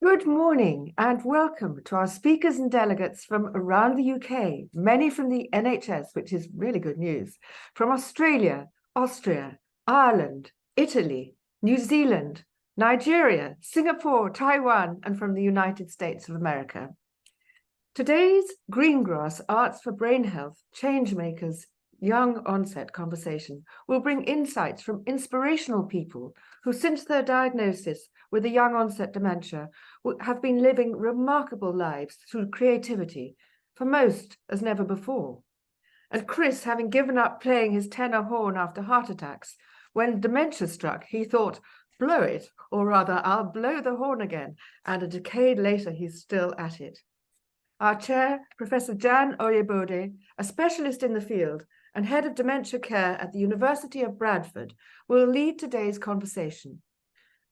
Good morning and welcome to our speakers and delegates from around the UK, many from the NHS, which is really good news, from Australia, Austria, Ireland, Italy, New Zealand, Nigeria, Singapore, Taiwan, and from the United States of America. Today's Greengross Arts for Brain Health, Changemakers, Young Onset conversation will bring insights from inspirational people who, since their diagnosis with a young onset dementia, have been living remarkable lives through creativity, for most as never before. And Chris, having given up playing his tenor horn after heart attacks, when dementia struck, he thought, blow it, or rather, I'll blow the horn again. And a decade later, he's still at it. Our chair, Professor Jan Oyebode, a specialist in the field and head of dementia care at the University of Bradford, will lead today's conversation.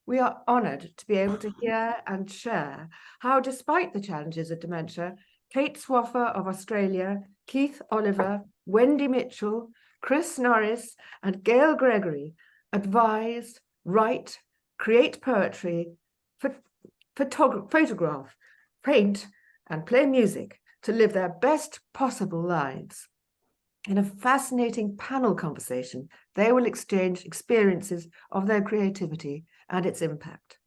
We are honoured to be able to hear and share how, despite the challenges of dementia, Kate Swaffer of Australia, Keith Oliver, Wendy Mitchell, Chris Norris, and Gail Gregory advise, write, create poetry, photograph, paint, and play music to live their best possible lives. In a fascinating panel conversation, they will exchange experiences of their creativity and its impact.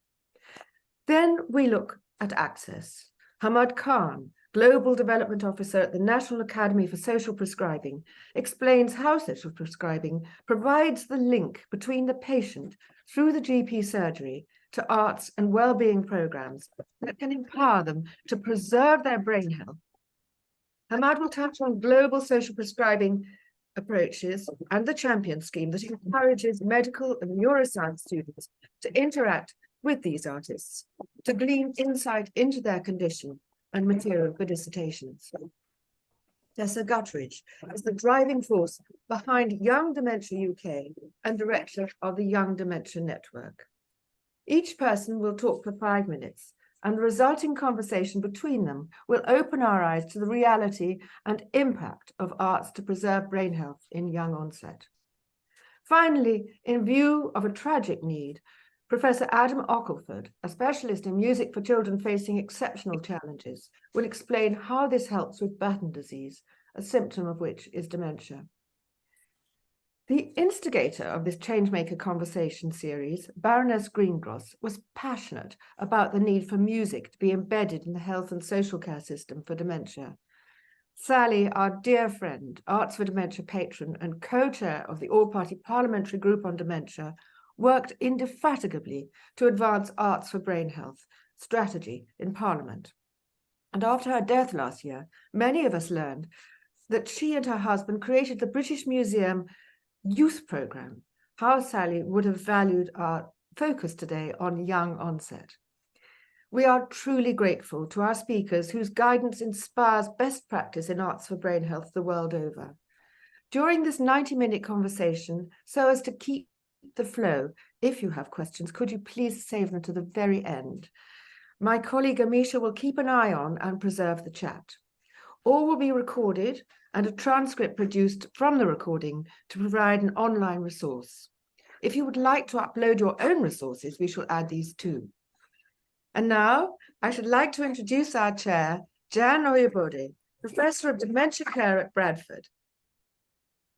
Then we look at access. Hamaad Khan, Global Development Officer at the National Academy for Social Prescribing, explains how social prescribing provides the link between the patient through the GP surgery to arts and well-being programs that can empower them to preserve their brain health. Hamaad will touch on global social prescribing approaches and the Champion scheme that encourages medical and neuroscience students to interact with these artists, to glean insight into their condition and material for dissertations. Tessa Gutteridge is the driving force behind Young Dementia UK and director of the Young Dementia Network. Each person will talk for 5 minutes, and the resulting conversation between them will open our eyes to the reality and impact of arts to preserve brain health in young onset. Finally, in view of a tragic need, Professor Adam Ockelford, a specialist in music for children facing exceptional challenges, will explain how this helps with Batten Disease, a symptom of which is dementia. The instigator of this Changemaker conversation series, Baroness Greengross, was passionate about the need for music to be embedded in the health and social care system for dementia. Sally, our dear friend, Arts for Dementia patron and co-chair of the All-Party Parliamentary Group on Dementia, worked indefatigably to advance arts for brain health strategy in Parliament. And after her death last year, many of us learned that she and her husband created the British Museum Youth Programme. How Sally would have valued our focus today on young onset. We are truly grateful to our speakers whose guidance inspires best practice in arts for brain health the world over. During this 90-minute conversation, so as to keep the flow, if you have questions, could you please save them to the very end? My colleague Amisha will keep an eye on and preserve the chat. All will be recorded and a transcript produced from the recording to provide an online resource. If you would like to upload your own resources, we shall add these too. And now I should like to introduce our chair, Jan Oyebode, Professor of Dementia Care at Bradford,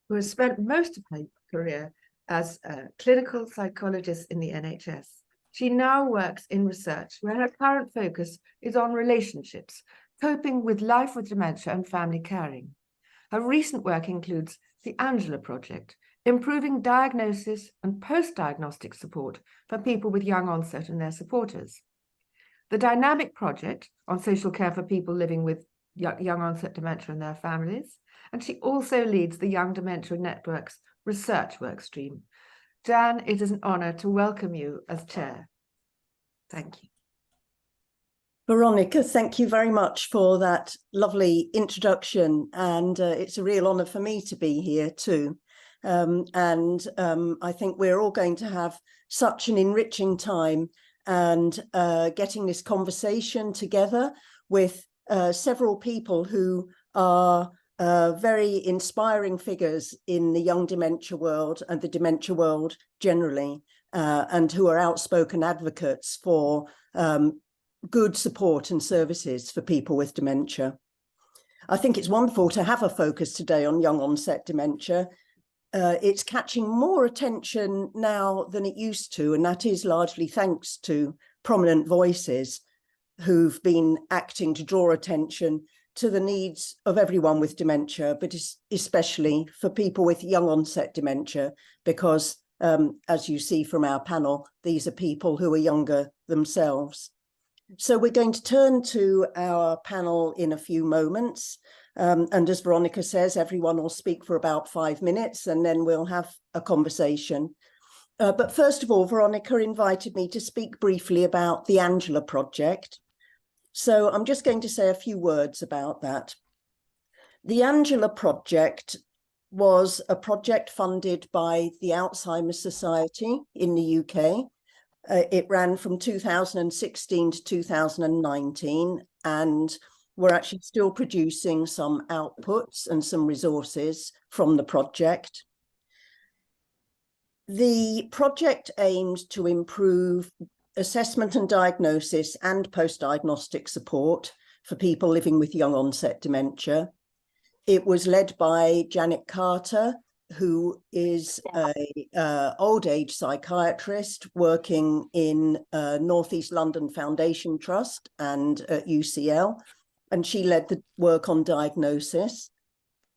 who has spent most of her career as a clinical psychologist in the NHS. She now works in research where her current focus is on relationships, coping with life with dementia and family caring. Her recent work includes the Angela Project, improving diagnosis and post-diagnostic support for people with young onset and their supporters. The Dynamic Project on social care for people living with young onset dementia and their families. And she also leads the Young Dementia Network's research work stream. Jan, it is an honor to welcome you as chair. Thank you. Veronica, thank you very much for that lovely introduction, and it's a real honour for me to be here too. I think we're all going to have such an enriching time and getting this conversation together with several people who are very inspiring figures in the young dementia world and the dementia world generally, and who are outspoken advocates for good support and services for people with dementia. I think it's wonderful to have a focus today on young onset dementia. It's catching more attention now than it used to, and that is largely thanks to prominent voices who've been acting to draw attention to the needs of everyone with dementia, but especially for people with young onset dementia, because as you see from our panel, these are people who are younger themselves. So we're going to turn to our panel in a few moments. And as Veronica says, everyone will speak for about 5 minutes and then we'll have a conversation. But first of all, Veronica invited me to speak briefly about the Angela Project. So I'm just going to say a few words about that. The Angela Project was a project funded by the Alzheimer's Society in the UK. It ran from 2016 to 2019, and we're actually still producing some outputs and some resources from the project. The project aimed to improve assessment and diagnosis and post-diagnostic support for people living with young onset dementia. It was led by Janet Carter, who is an old age psychiatrist working in North East London Foundation Trust and at UCL. And she led the work on diagnosis,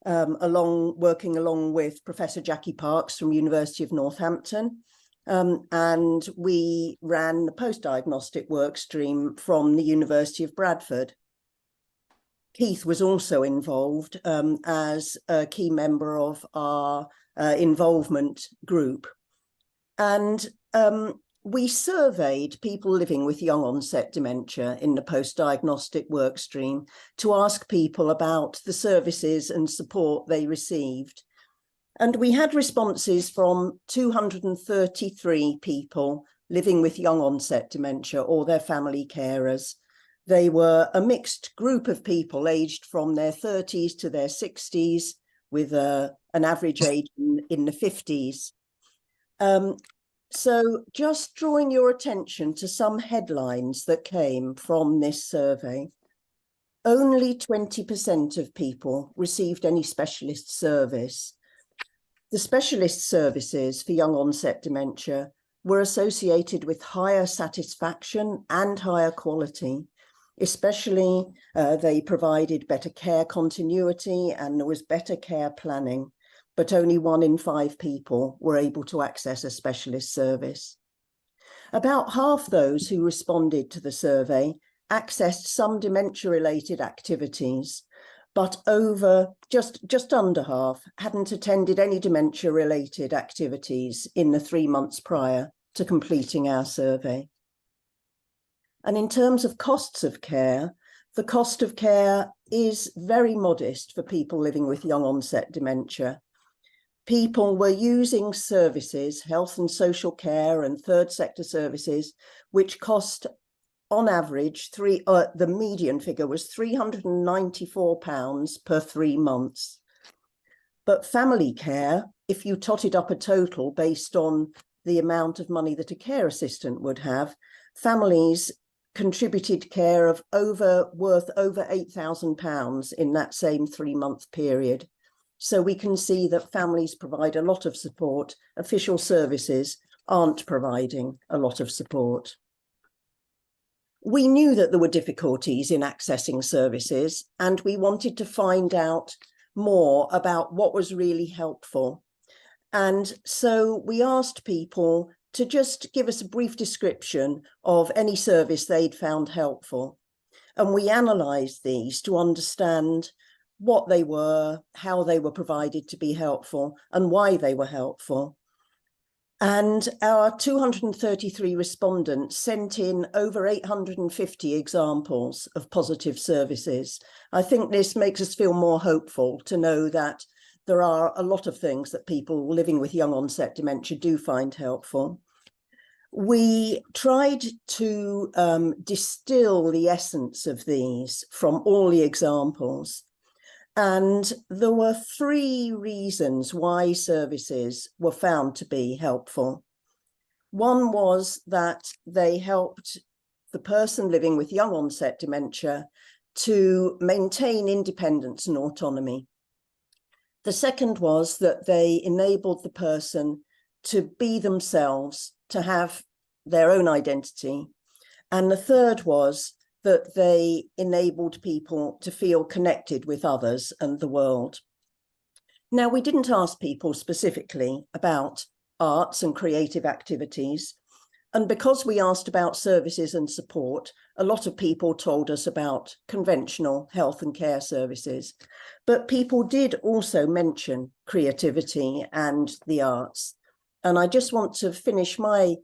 working along with Professor Jackie Parks from University of Roehampton. And we ran the post-diagnostic work stream from the University of Bradford. Keith was also involved as a key member of our involvement group. And we surveyed people living with young onset dementia in the post-diagnostic work stream to ask people about the services and support they received. And we had responses from 233 people living with young onset dementia or their family carers. They were a mixed group of people aged from their 30s to their 60s, with an average age in the 50s. So just drawing your attention to some headlines that came from this survey. Only 20% of people received any specialist service. The specialist services for young onset dementia were associated with higher satisfaction and higher quality. Especially, they provided better care continuity and there was better care planning, but only 1 in 5 people were able to access a specialist service. About half those who responded to the survey accessed some dementia-related activities, but just under half hadn't attended any dementia-related activities in the 3 months prior to completing our survey. And in terms of costs of care, the cost of care is very modest for people living with young onset dementia. People were using services, health and social care and third sector services, which cost on average, the median figure was £394 per 3 months. But family care, if you totted up a total based on the amount of money that a care assistant would have, families contributed care of worth over £8,000 in that same 3-month period. So we can see that families provide a lot of support. Official services aren't providing a lot of support. We knew that there were difficulties in accessing services, and we wanted to find out more about what was really helpful. And so we asked people to just give us a brief description of any service they'd found helpful. And we analysed these to understand what they were, how they were provided to be helpful, and why they were helpful. And our 233 respondents sent in over 850 examples of positive services. I think this makes us feel more hopeful to know that there are a lot of things that people living with young onset dementia do find helpful. We tried to distill the essence of these from all the examples. And there were 3 reasons why services were found to be helpful. One was that they helped the person living with young onset dementia to maintain independence and autonomy. The second was that they enabled the person to be themselves, to have their own identity. And the third was that they enabled people to feel connected with others and the world. Now, we didn't ask people specifically about arts and creative activities. And because we asked about services and support, a lot of people told us about conventional health and care services. But people did also mention creativity and the arts. And I just want to finish my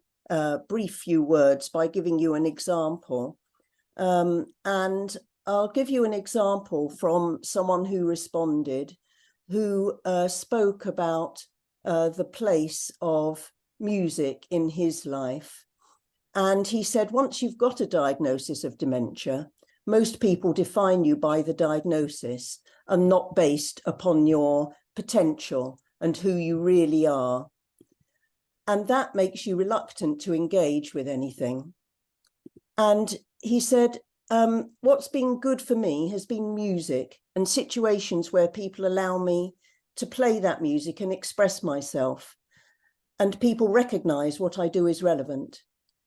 brief few words by giving you an example. And I'll give you an example from someone who responded, who spoke about the place of music in his life. And he said, once you've got a diagnosis of dementia, most people define you by the diagnosis and not based upon your potential and who you really are. And that makes you reluctant to engage with anything. And he said, what's been good for me has been music and situations where people allow me to play that music and express myself. And people recognize what I do is relevant.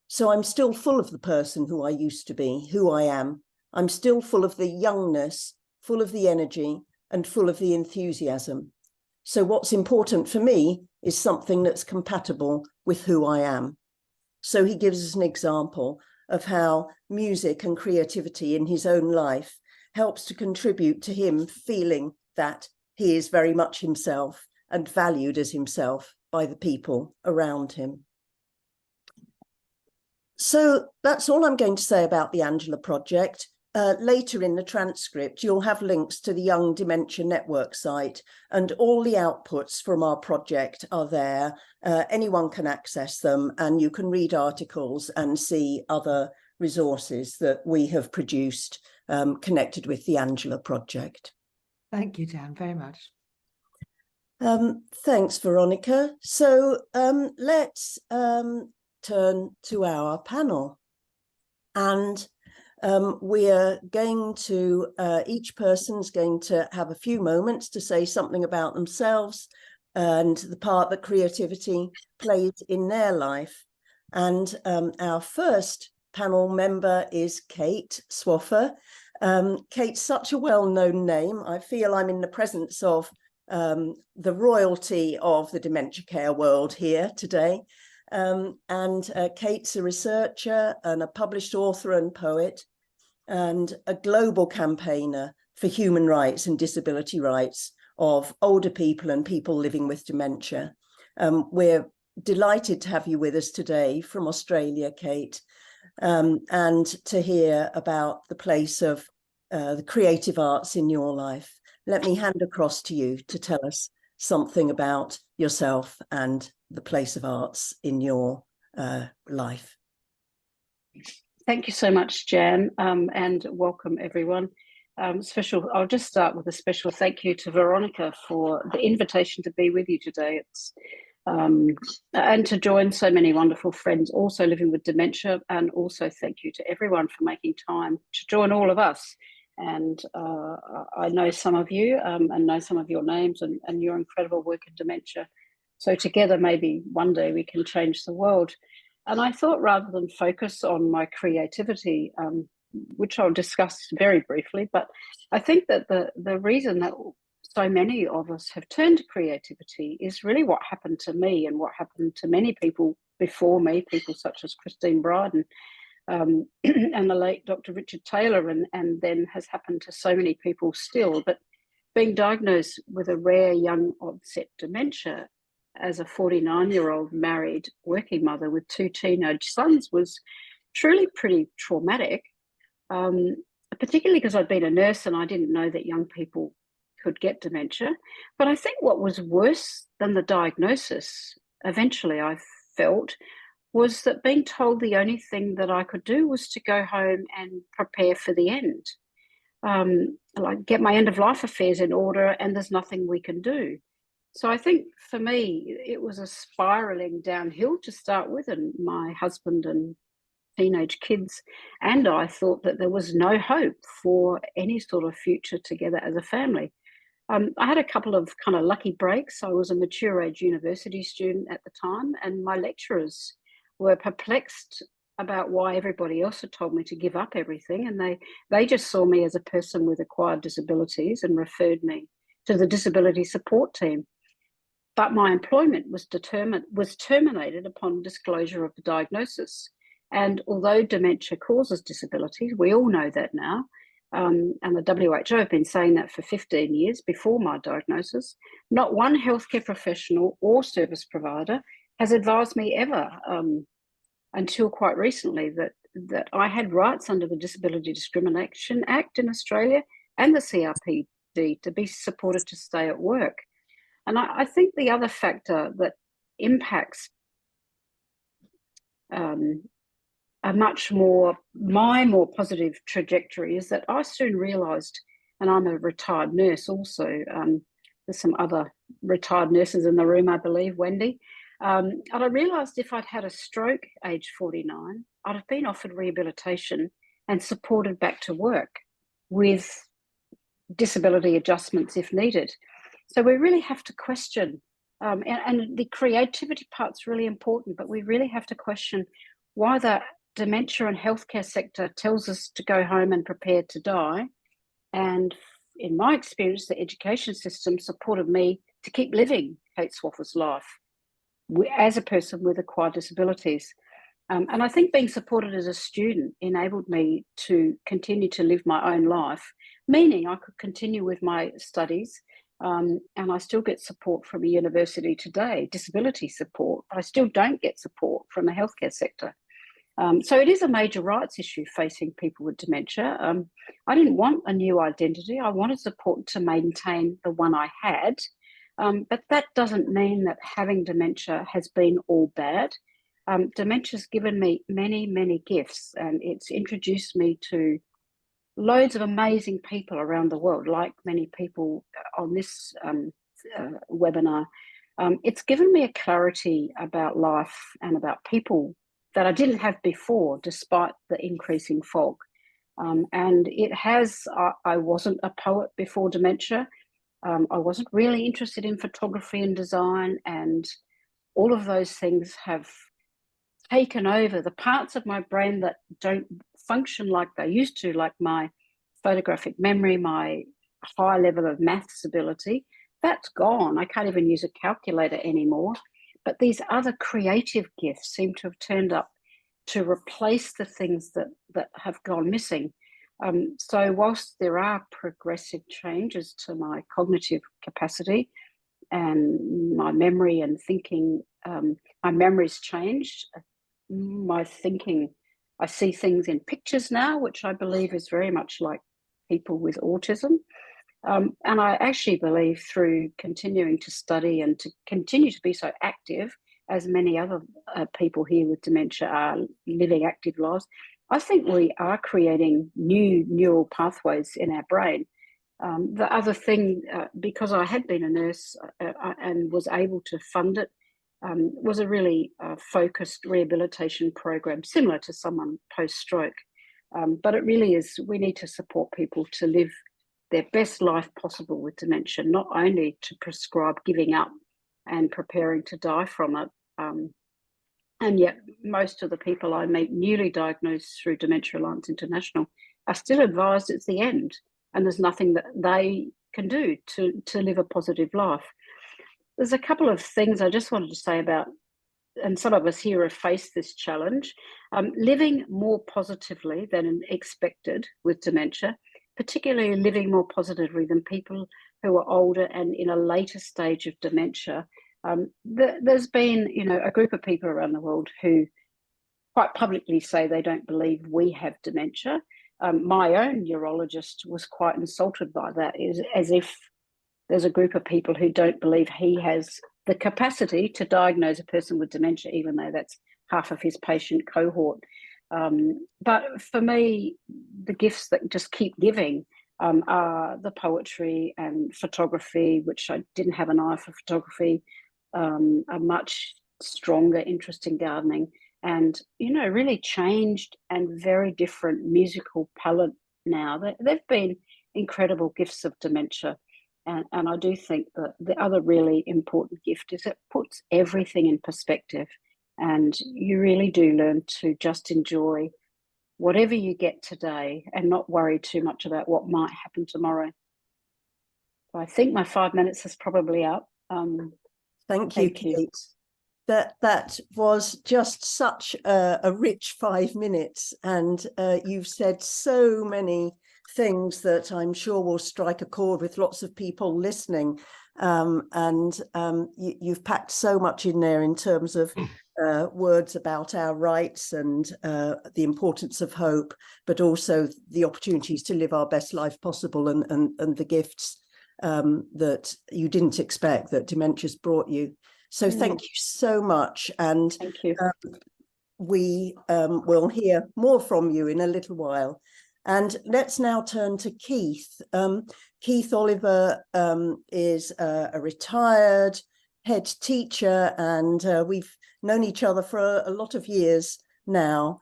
So I'm still full of the person who I used to be, who I am. I'm still full of the youngness, full of the energy, and full of the enthusiasm. So what's important for me is something that's compatible with who I am. So he gives us an example of how music and creativity in his own life helps to contribute to him feeling that he is very much himself and valued as himself by the people around him. So that's all I'm going to say about the Angela Project. Later in the transcript, you'll have links to the Young Dementia Network site, and all the outputs from our project are there. Anyone can access them, and you can read articles and see other resources that we have produced connected with the Angela Project. Thank you, Jan, very much. Thanks, Veronica. So let's turn to our panel. And we are going to, each person's going to have a few moments to say something about themselves and the part that creativity plays in their life. And our first panel member is Kate Swaffer. Kate's such a well-known name. I feel I'm in the presence of the royalty of the dementia care world here today. Kate's a researcher and a published author and poet, and a global campaigner for human rights and disability rights of older people and people living with dementia. We're delighted to have you with us today from Australia, Kate, and to hear about the place of the creative arts in your life. Let me hand across to you to tell us something about yourself and the place of arts in your life. Thank you so much, Jan, and welcome everyone. I'll just start with a special thank you to Veronica for the invitation to be with you today. It's and to join so many wonderful friends also living with dementia, and also thank you to everyone for making time to join all of us. And I know some of you and know some of your names and your incredible work in dementia. So together, maybe one day we can change the world. And I thought, rather than focus on my creativity, which I'll discuss very briefly, but I think that the reason that so many of us have turned to creativity is really what happened to me and what happened to many people before me, people such as Christine Bryden and the late Dr. Richard Taylor, and then has happened to so many people still. But being diagnosed with a rare young onset dementia as a 49-year-old married working mother with 2 teenage sons was truly pretty traumatic, particularly because I'd been a nurse and I didn't know that young people could get dementia. But I think what was worse than the diagnosis, eventually I felt, was that being told the only thing that I could do was to go home and prepare for the end, like get my end-of-life affairs in order, and there's nothing we can do. So I think for me, it was a spiraling downhill to start with, and my husband and teenage kids, and I thought that there was no hope for any sort of future together as a family. I had a couple of kind of lucky breaks. I was a mature age university student at the time, and my lecturers were perplexed about why everybody else had told me to give up everything, and they just saw me as a person with acquired disabilities and referred me to the disability support team. But my employment was terminated upon disclosure of the diagnosis. And although dementia causes disabilities, we all know that now, and the WHO have been saying that for 15 years before my diagnosis, not one healthcare professional or service provider has advised me ever, until quite recently, that I had rights under the Disability Discrimination Act in Australia and the CRPD to be supported to stay at work. And I think the other factor that impacts my more positive trajectory is that I soon realised, and I'm a retired nurse also, there's some other retired nurses in the room, I believe, Wendy, and I realised if I'd had a stroke age 49, I'd have been offered rehabilitation and supported back to work with disability adjustments if needed. So we really have to question, and the creativity part's really important, but we really have to question why the dementia and healthcare sector tells us to go home and prepare to die. And in my experience, the education system supported me to keep living Kate Swaffer's life as a person with acquired disabilities. And I think being supported as a student enabled me to continue to live my own life, meaning I could continue with my studies. And I still get support from a university today, disability support, but I still don't get support from the healthcare sector. So it is a major rights issue facing people with dementia. I didn't want a new identity. I wanted support to maintain the one I had. But that doesn't mean that having dementia has been all bad. Dementia's given me many, many gifts, and it's introduced me to loads of amazing people around the world, like many people on this webinar. It's given me a clarity about life and about people that I didn't have before, despite the increasing fog. And it has, I wasn't a poet before dementia. I wasn't really interested in photography and design, and all of those things have taken over the parts of my brain that don't function like they used to, like my photographic memory, my high level of maths ability. That's gone. I can't even use a calculator anymore. But these other creative gifts seem to have turned up to replace the things that have gone missing. So whilst there are progressive changes to my cognitive capacity and my memory and thinking, my memory's changed. My thinking, I see things in pictures now, which I believe is very much like people with autism. And I actually believe through continuing to study and to continue to be so active, as many other people here with dementia are living active lives, I think we are creating new neural pathways in our brain. The other thing, because I had been a nurse and was able to fund it, was a really focused rehabilitation program, similar to someone post-stroke. But it really is, we need to support people to live their best life possible with dementia, not only to prescribe giving up and preparing to die from it. And yet most of the people I meet newly diagnosed through Dementia Alliance International are still advised it's the end and there's nothing that they can do to live a positive life. There's a couple of things I just wanted to say about, and some of us here have faced this challenge, living more positively than expected with dementia, particularly living more positively than people who are older and in a later stage of dementia. There's been, a group of people around the world who quite publicly say they don't believe we have dementia. My own neurologist was quite insulted by that, as if there's a group of people who don't believe he has the capacity to diagnose a person with dementia, even though that's half of his patient cohort. But for me, the gifts that just keep giving are the poetry and photography, which I didn't have an eye for photography, a much stronger interest in gardening, and really changed and very different musical palette now. They've been incredible gifts of dementia. And I do think that the other really important gift is it puts everything in perspective, and you really do learn to just enjoy whatever you get today and not worry too much about what might happen tomorrow. So I think my 5 minutes is probably up. Thank you, Kate. That was just such a rich 5 minutes, and you've said so many things that I'm sure will strike a chord with lots of people listening. You've packed so much in there in terms of words about our rights and the importance of hope, but also the opportunities to live our best life possible, and the gifts that you didn't expect that dementia's brought you. So thank you so much. And thank you. We will hear more from you in a little while. And let's now turn to Keith. Keith Oliver is a retired head teacher, and we've known each other for a lot of years now.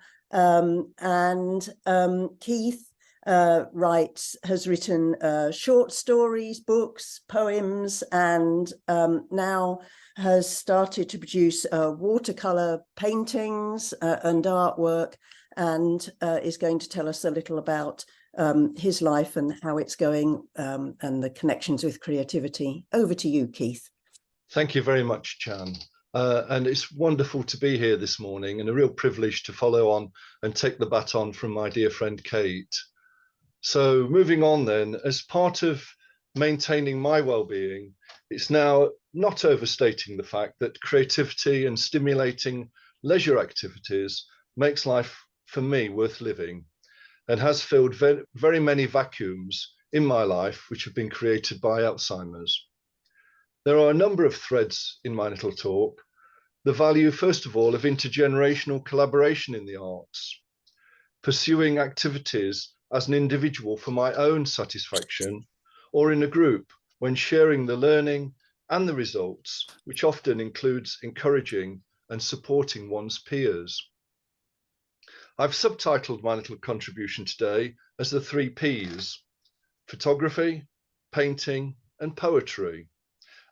Keith has written short stories, books, poems, and now has started to produce watercolor paintings and artwork, and is going to tell us a little about his life and how it's going, and the connections with creativity. Over to you, Keith. Thank you very much, Chan. And it's wonderful to be here this morning, and a real privilege to follow on and take the baton from my dear friend Kate. So moving on then, as part of maintaining my well-being, it's now not overstating the fact that creativity and stimulating leisure activities makes life, for me, worth living, and has filled very many vacuums in my life which have been created by Alzheimer's. There are a number of threads in my little talk. The value, first of all, of intergenerational collaboration in the arts, pursuing activities as an individual for my own satisfaction, or in a group when sharing the learning and the results, which often includes encouraging and supporting one's peers. I've subtitled my little contribution today as the 3 Ps: photography, painting, and poetry,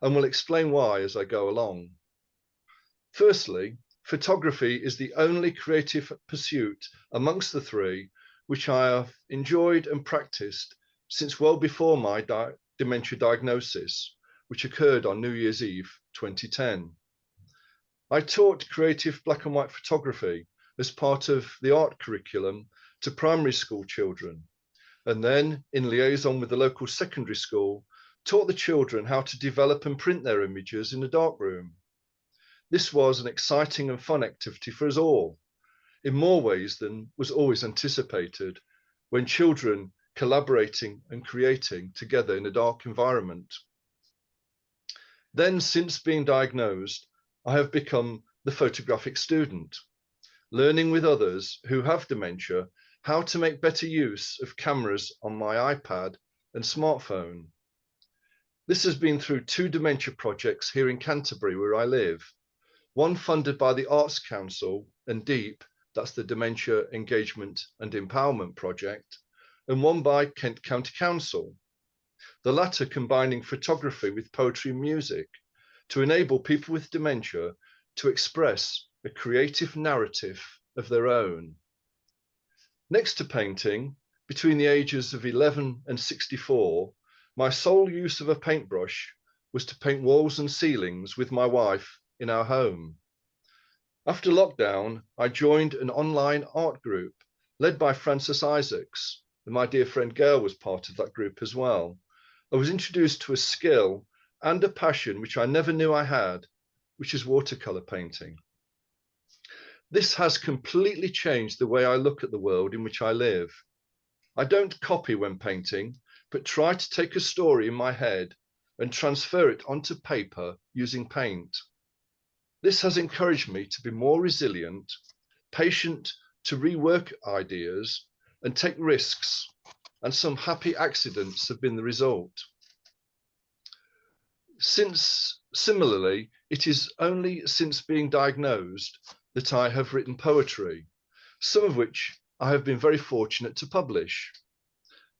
and will explain why as I go along. Firstly, photography is the only creative pursuit amongst the 3 which I have enjoyed and practiced since well before my dementia diagnosis, which occurred on New Year's Eve 2010. I taught creative black and white photography as part of the art curriculum to primary school children, and then in liaison with the local secondary school, taught the children how to develop and print their images in a darkroom. This was an exciting and fun activity for us all, in more ways than was always anticipated, when children collaborating and creating together in a dark environment. Then, since being diagnosed, I have become the photographic student, learning with others who have dementia how to make better use of cameras on my iPad and smartphone. This has been through 2 dementia projects here in Canterbury, where I live, one funded by the Arts Council and DEEP, that's the Dementia Engagement and Empowerment Project, and one by Kent County Council, the latter combining photography with poetry and music to enable people with dementia to express a creative narrative of their own. Next to painting, between the ages of 11 and 64, my sole use of a paintbrush was to paint walls and ceilings with my wife in our home. After lockdown, I joined an online art group led by Francis Isaacs, and my dear friend Gail was part of that group as well. I was introduced to a skill and a passion which I never knew I had, which is watercolor painting. This has completely changed the way I look at the world in which I live. I don't copy when painting, but try to take a story in my head and transfer it onto paper using paint. This has encouraged me to be more resilient, patient to rework ideas and take risks, and some happy accidents have been the result. Since Similarly, it is only since being diagnosed that I have written poetry, some of which I have been very fortunate to publish.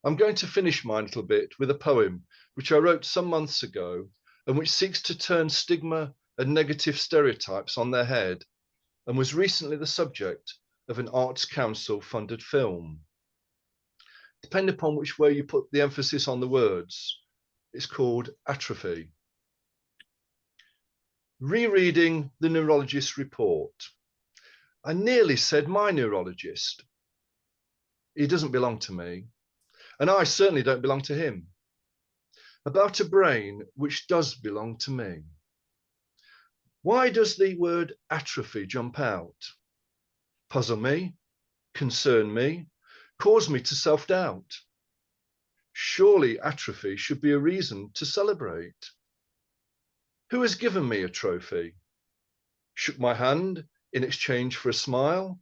I'm going to finish my little bit with a poem which I wrote some months ago and which seeks to turn stigma and negative stereotypes on their head, and was recently the subject of an Arts Council funded film. Depending upon which way you put the emphasis on the words, it's called Atrophy. Rereading the neurologist's report. I nearly said my neurologist. He doesn't belong to me, and I certainly don't belong to him. About a brain which does belong to me. Why does the word atrophy jump out? Puzzle me, concern me, cause me to self-doubt. Surely atrophy should be a reason to celebrate. Who has given me a trophy? Shook my hand in exchange for a smile?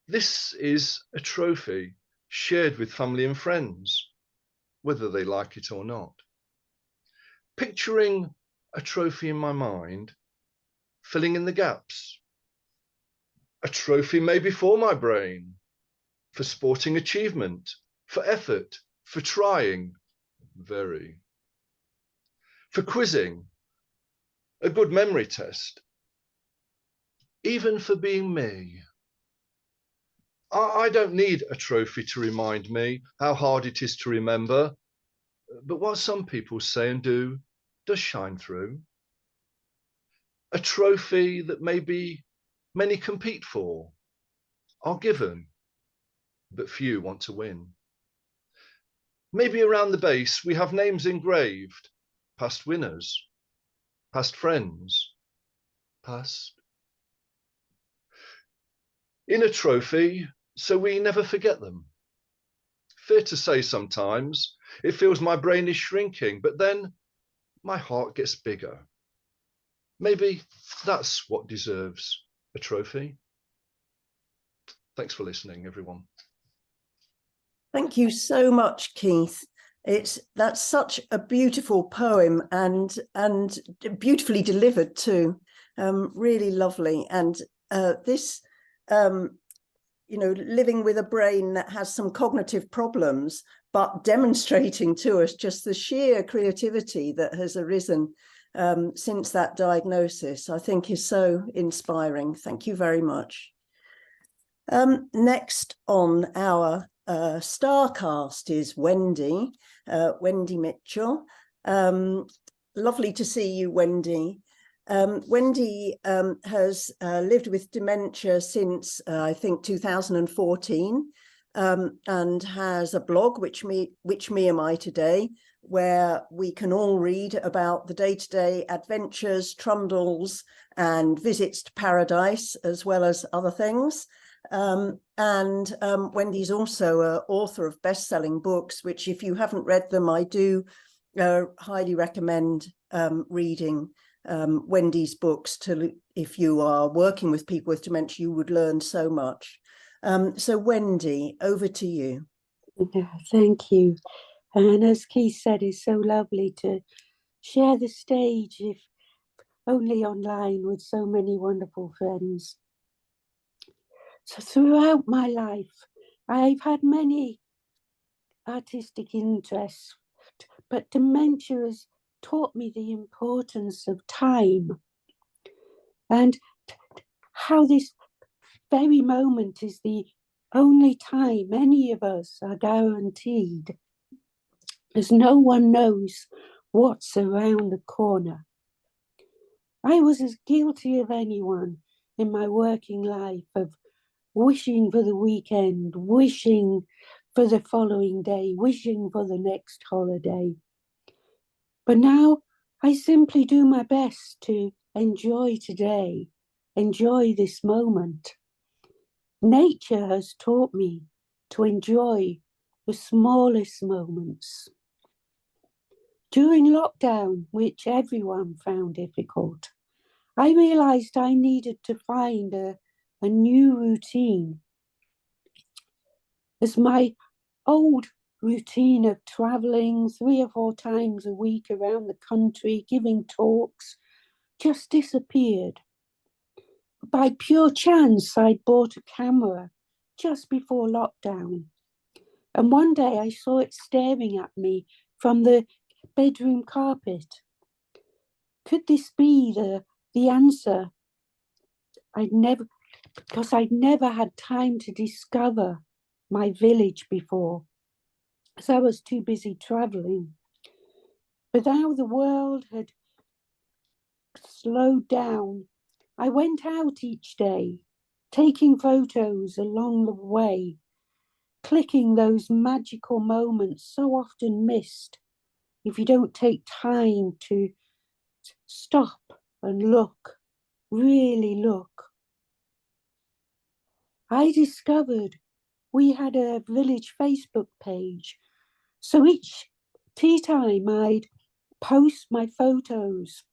This is a trophy shared with family and friends, whether they like it or not. Picturing a trophy in my mind, filling in the gaps. A trophy maybe for my brain, for sporting achievement, for effort, for trying, very. For quizzing, a good memory test, even for being me. I don't need a trophy to remind me how hard it is to remember, but what some people say and do does shine through. A trophy that maybe many compete for, are given, but few want to win. Maybe around the base we have names engraved, past winners, past friends, past. In a trophy, so we never forget them. Fair to say sometimes it feels my brain is shrinking, but then my heart gets bigger. Maybe that's what deserves a trophy. Thanks for listening, everyone. Thank you so much, Keith. That's such a beautiful poem and beautifully delivered too. Really lovely. And this, living with a brain that has some cognitive problems, but demonstrating to us just the sheer creativity that has arisen since that diagnosis, I think is so inspiring. Thank you very much. Next on our star cast is Wendy Mitchell. Lovely to see you, Wendy. Wendy has lived with dementia since I think 2014, and has a blog, which me am I today, where we can all read about the day-to-day adventures, trundles, and visits to paradise, as well as other things. Wendy's also an author of best-selling books, which if you haven't read them, I do highly recommend reading Wendy's books. If you are working with people with dementia, you would learn so much. So Wendy, over to you. Yeah, thank you. And as Keith said, it's so lovely to share the stage, if only online, with so many wonderful friends. So throughout my life, I've had many artistic interests, but dementia has taught me the importance of time and how this very moment is the only time any of us are guaranteed, as no one knows what's around the corner. I was as guilty of anyone in my working life of wishing for the weekend, wishing for the following day, wishing for the next holiday. But now I simply do my best to enjoy today, enjoy this moment. Nature has taught me to enjoy the smallest moments. During lockdown, which everyone found difficult, I realised I needed to find a new routine, as my old routine of travelling 3 or 4 times a week around the country, giving talks, just disappeared. By pure chance, I'd bought a camera just before lockdown. And one day I saw it staring at me from the bedroom carpet. Could this be the answer? Because I'd never had time to discover my village before, because I was too busy travelling. But now the world had slowed down. I went out each day, taking photos along the way, clicking those magical moments so often missed if you don't take time to stop and look, really look. I discovered we had a village Facebook page, so each tea time I'd post my photos,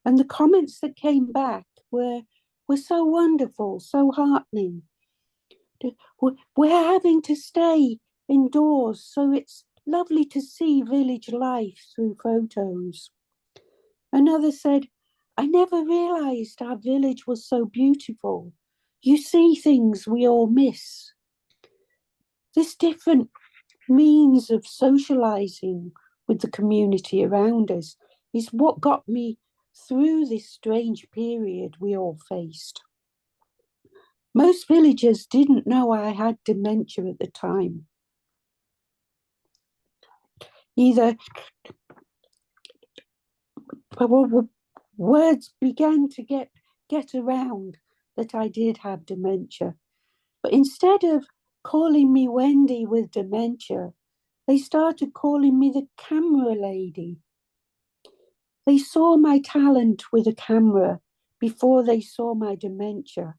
and the comments that came back were so wonderful, so heartening. We're having to stay indoors, so it's lovely to see village life through photos. Another said, I never realised our village was so beautiful. You see things we all miss. This different means of socialising with the community around us is what got me through this strange period we all faced. Most villagers didn't know I had dementia at the time. Either words began to get around that I did have dementia. But instead of calling me Wendy with dementia, they started calling me the camera lady. They saw my talent with a camera before they saw my dementia.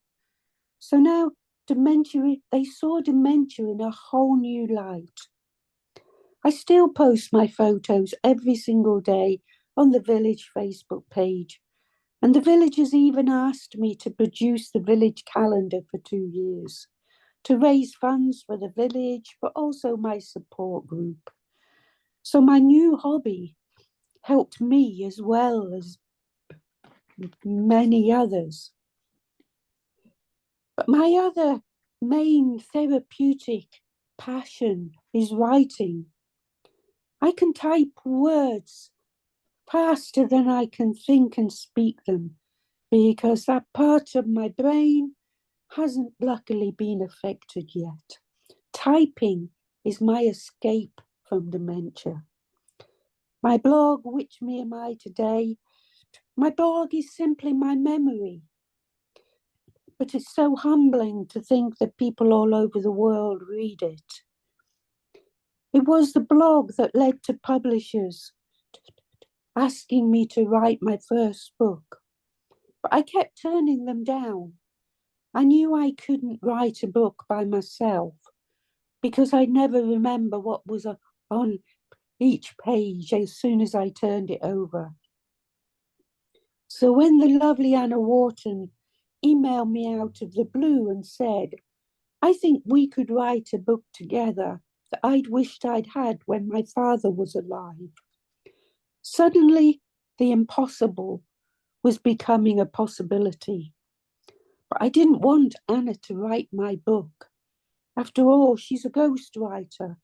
So now they saw dementia in a whole new light. I still post my photos every single day on the village Facebook page, and the villagers even asked me to produce the village calendar for 2 years to raise funds for the village, but also my support group. So my new hobby helped me as well as many others. But my other main therapeutic passion is writing. I can type words faster than I can think and speak them, because that part of my brain hasn't luckily been affected yet. Typing is my escape from dementia. My blog, Which Me Am I Today? My blog is simply my memory. But it's so humbling to think that people all over the world read it. It was the blog that led to publishers asking me to write my first book. But I kept turning them down. I knew I couldn't write a book by myself because I'd never remember what was on each page as soon as I turned it over. So when the lovely Anna Wharton emailed me out of the blue and said, I think we could write a book together that I'd wished I'd had when my father was alive. Suddenly, the impossible was becoming a possibility. But I didn't want Anna to write my book. After all, she's a ghostwriter.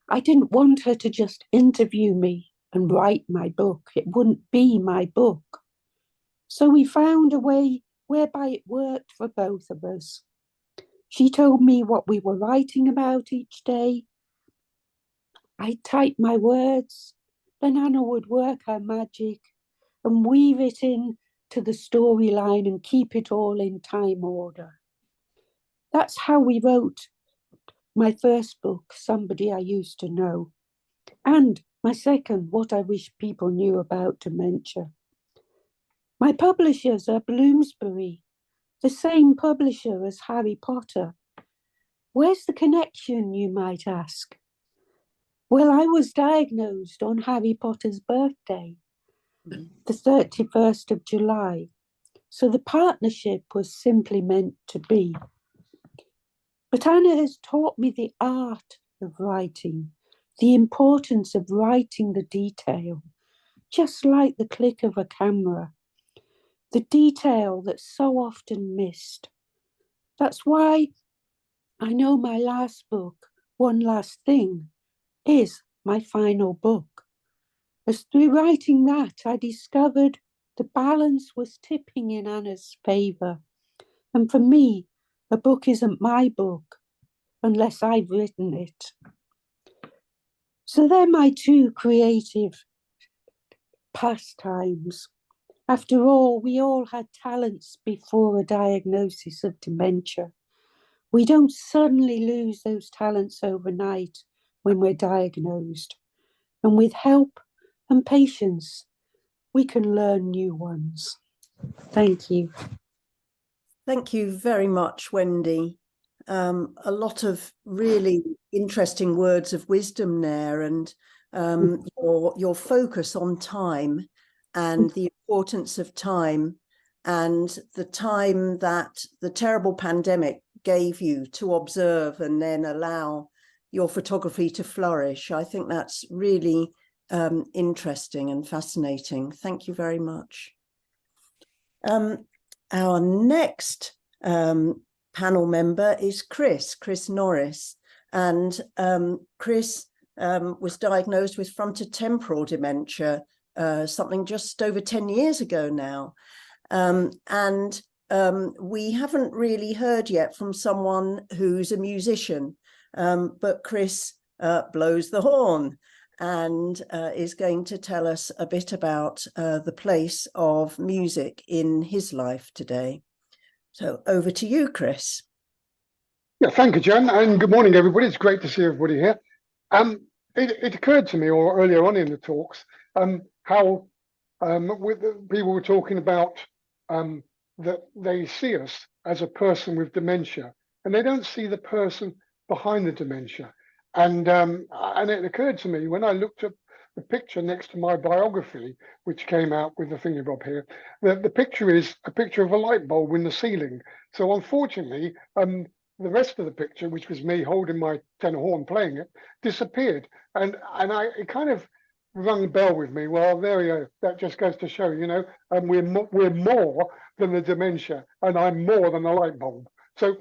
I didn't want her to just interview me and write my book. It wouldn't be my book. So we found a way whereby it worked for both of us. She told me what we were writing about each day. I typed my words, then Anna would work her magic and weave it in to the storyline and keep it all in time order. That's how we wrote my first book, Somebody I Used to Know, and my second, What I Wish People Knew About Dementia. My publishers are Bloomsbury, the same publisher as Harry Potter. Where's the connection, you might ask? Well, I was diagnosed on Harry Potter's birthday, the 31st of July. So the partnership was simply meant to be. But Anna has taught me the art of writing, the importance of writing the detail, just like the click of a camera, the detail that's so often missed. That's why I know my last book, One Last Thing, is my final book. As through writing that, I discovered the balance was tipping in Anna's favour. And for me, a book isn't my book unless I've written it. So they're my two creative pastimes. After all, we all had talents before a diagnosis of dementia. We don't suddenly lose those talents overnight when we're diagnosed. And with help and patience, we can learn new ones. Thank you. Thank you very much, Wendy. A lot of really interesting words of wisdom there, and your focus on time and the importance of time and the time that the terrible pandemic gave you to observe and then allow your photography to flourish. I think that's really interesting and fascinating. Thank you very much. Our next panel member is Chris Norris, and Chris was diagnosed with frontotemporal dementia something just over 10 years ago now. And we haven't really heard yet from someone who's a musician, but Chris blows the horn and is going to tell us a bit about the place of music in his life today. So over to you, Chris. Yeah, thank you, Jan, and good morning, everybody. It's great to see everybody here. It occurred to me, or earlier on in the talks, how people were talking about that they see us as a person with dementia, and they don't see the person behind the dementia. And it occurred to me when I looked at the picture next to my biography, which came out with the thingamabob here, that the picture is a picture of a light bulb in the ceiling. So unfortunately, the rest of the picture, which was me holding my tenor horn playing it, disappeared. And it kind of rung a bell with me. Well, there we go. That just goes to show, you know, we're more than the dementia, and I'm more than a light bulb. So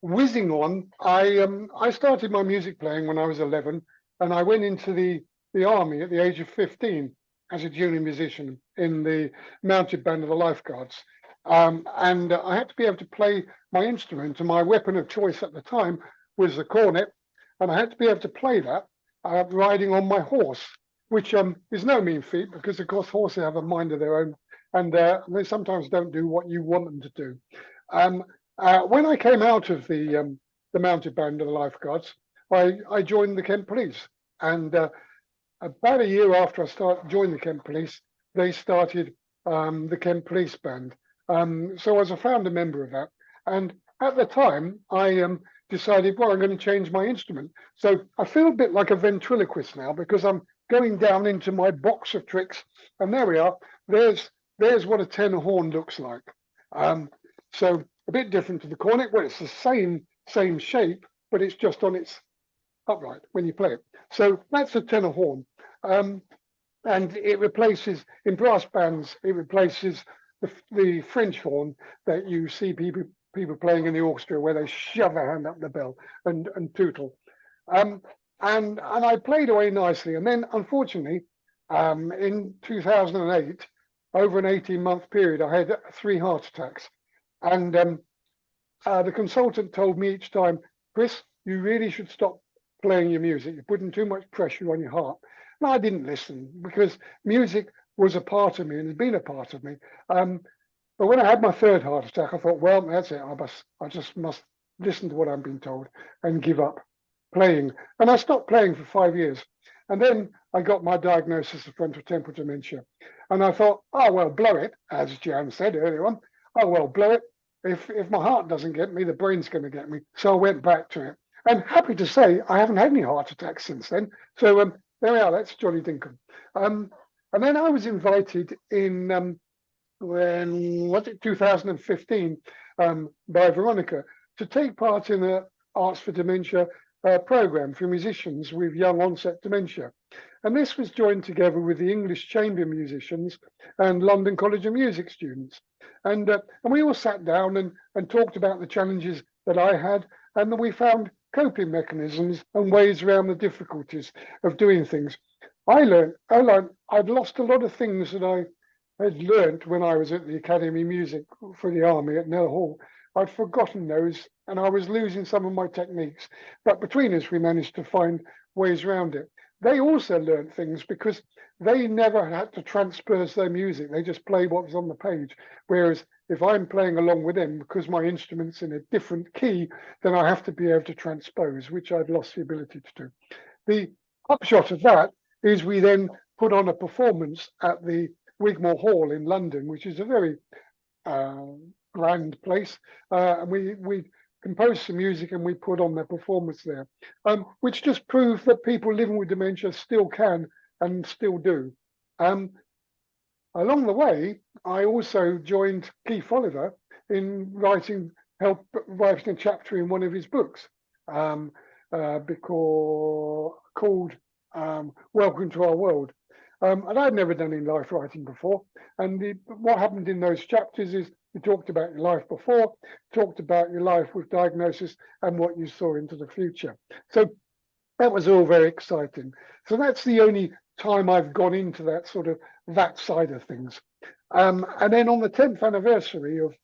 whizzing on, I started my music playing when I was 11, and I went into the army at the age of 15 as a junior musician in the mounted band of the lifeguards. And I had to be able to play my instrument, and my weapon of choice at the time was the cornet, and I had to be able to play that riding on my horse, which is no mean feat, because of course horses have a mind of their own, and they sometimes don't do what you want them to do. When I came out of the mounted band of the lifeguards, I joined the Kent Police, and about a year after I joined the Kent Police, they started the Kent Police Band. So I was a founder member of that, and at the time I decided, well, I'm going to change my instrument. So I feel a bit like a ventriloquist now, because I'm going down into my box of tricks, and there we are. There's what a tenor horn looks like. So a bit different to the cornet, where it's the same shape, but it's just on its upright when you play it. So that's a tenor horn, and it replaces, in brass bands, it replaces the French horn that you see people playing in the orchestra, where they shove their hand up the bell and tootle. And I played away nicely. And then, unfortunately, in 2008, over an 18-month period, I had 3 heart attacks. And the consultant told me each time, Chris, you really should stop playing your music. You're putting too much pressure on your heart. And I didn't listen, because music was a part of me and has been a part of me. But when I had my 3rd heart attack, I thought, well, that's it. I just must listen to what I'm being told and give up playing. And I stopped playing for 5 years. And then I got my diagnosis of frontotemporal dementia. And I thought, oh, well, blow it, as Jan said earlier on. Oh, well, blow it. If my heart doesn't get me, the brain's going to get me. So I went back to it. And happy to say, I haven't had any heart attacks since then. So there we are. That's Johnny Dinkum. And then I was invited in, when was it, 2015, by Veronica, to take part in the Arts for Dementia program for musicians with young onset dementia. And this was joined together with the English chamber musicians and London College of Music students. And we all sat down and talked about the challenges that I had, and that we found coping mechanisms and ways around the difficulties of doing things. I'd lost a lot of things that I had learnt when I was at the Academy of Music for the Army at Nell Hall. I'd forgotten those, and I was losing some of my techniques. But between us, we managed to find ways around it. They also learned things because they never had to transpose their music. They just played what was on the page. Whereas if I'm playing along with them, because my instrument's in a different key, then I have to be able to transpose, which I'd lost the ability to do. The upshot of that is we then put on a performance at the Wigmore Hall in London, which is a very grand place. And we composed some music and we put on their performance there, which just proved that people living with dementia still can and still do. Along the way, I also joined Keith Oliver in help writing a chapter in one of his books, called Welcome to Our World. And I'd never done any life writing before. And what happened in those chapters is we talked about your life before, talked about your life with diagnosis and what you saw into the future. So that was all very exciting. So that's the only time I've gone into that that side of things. And then on the 10th anniversary of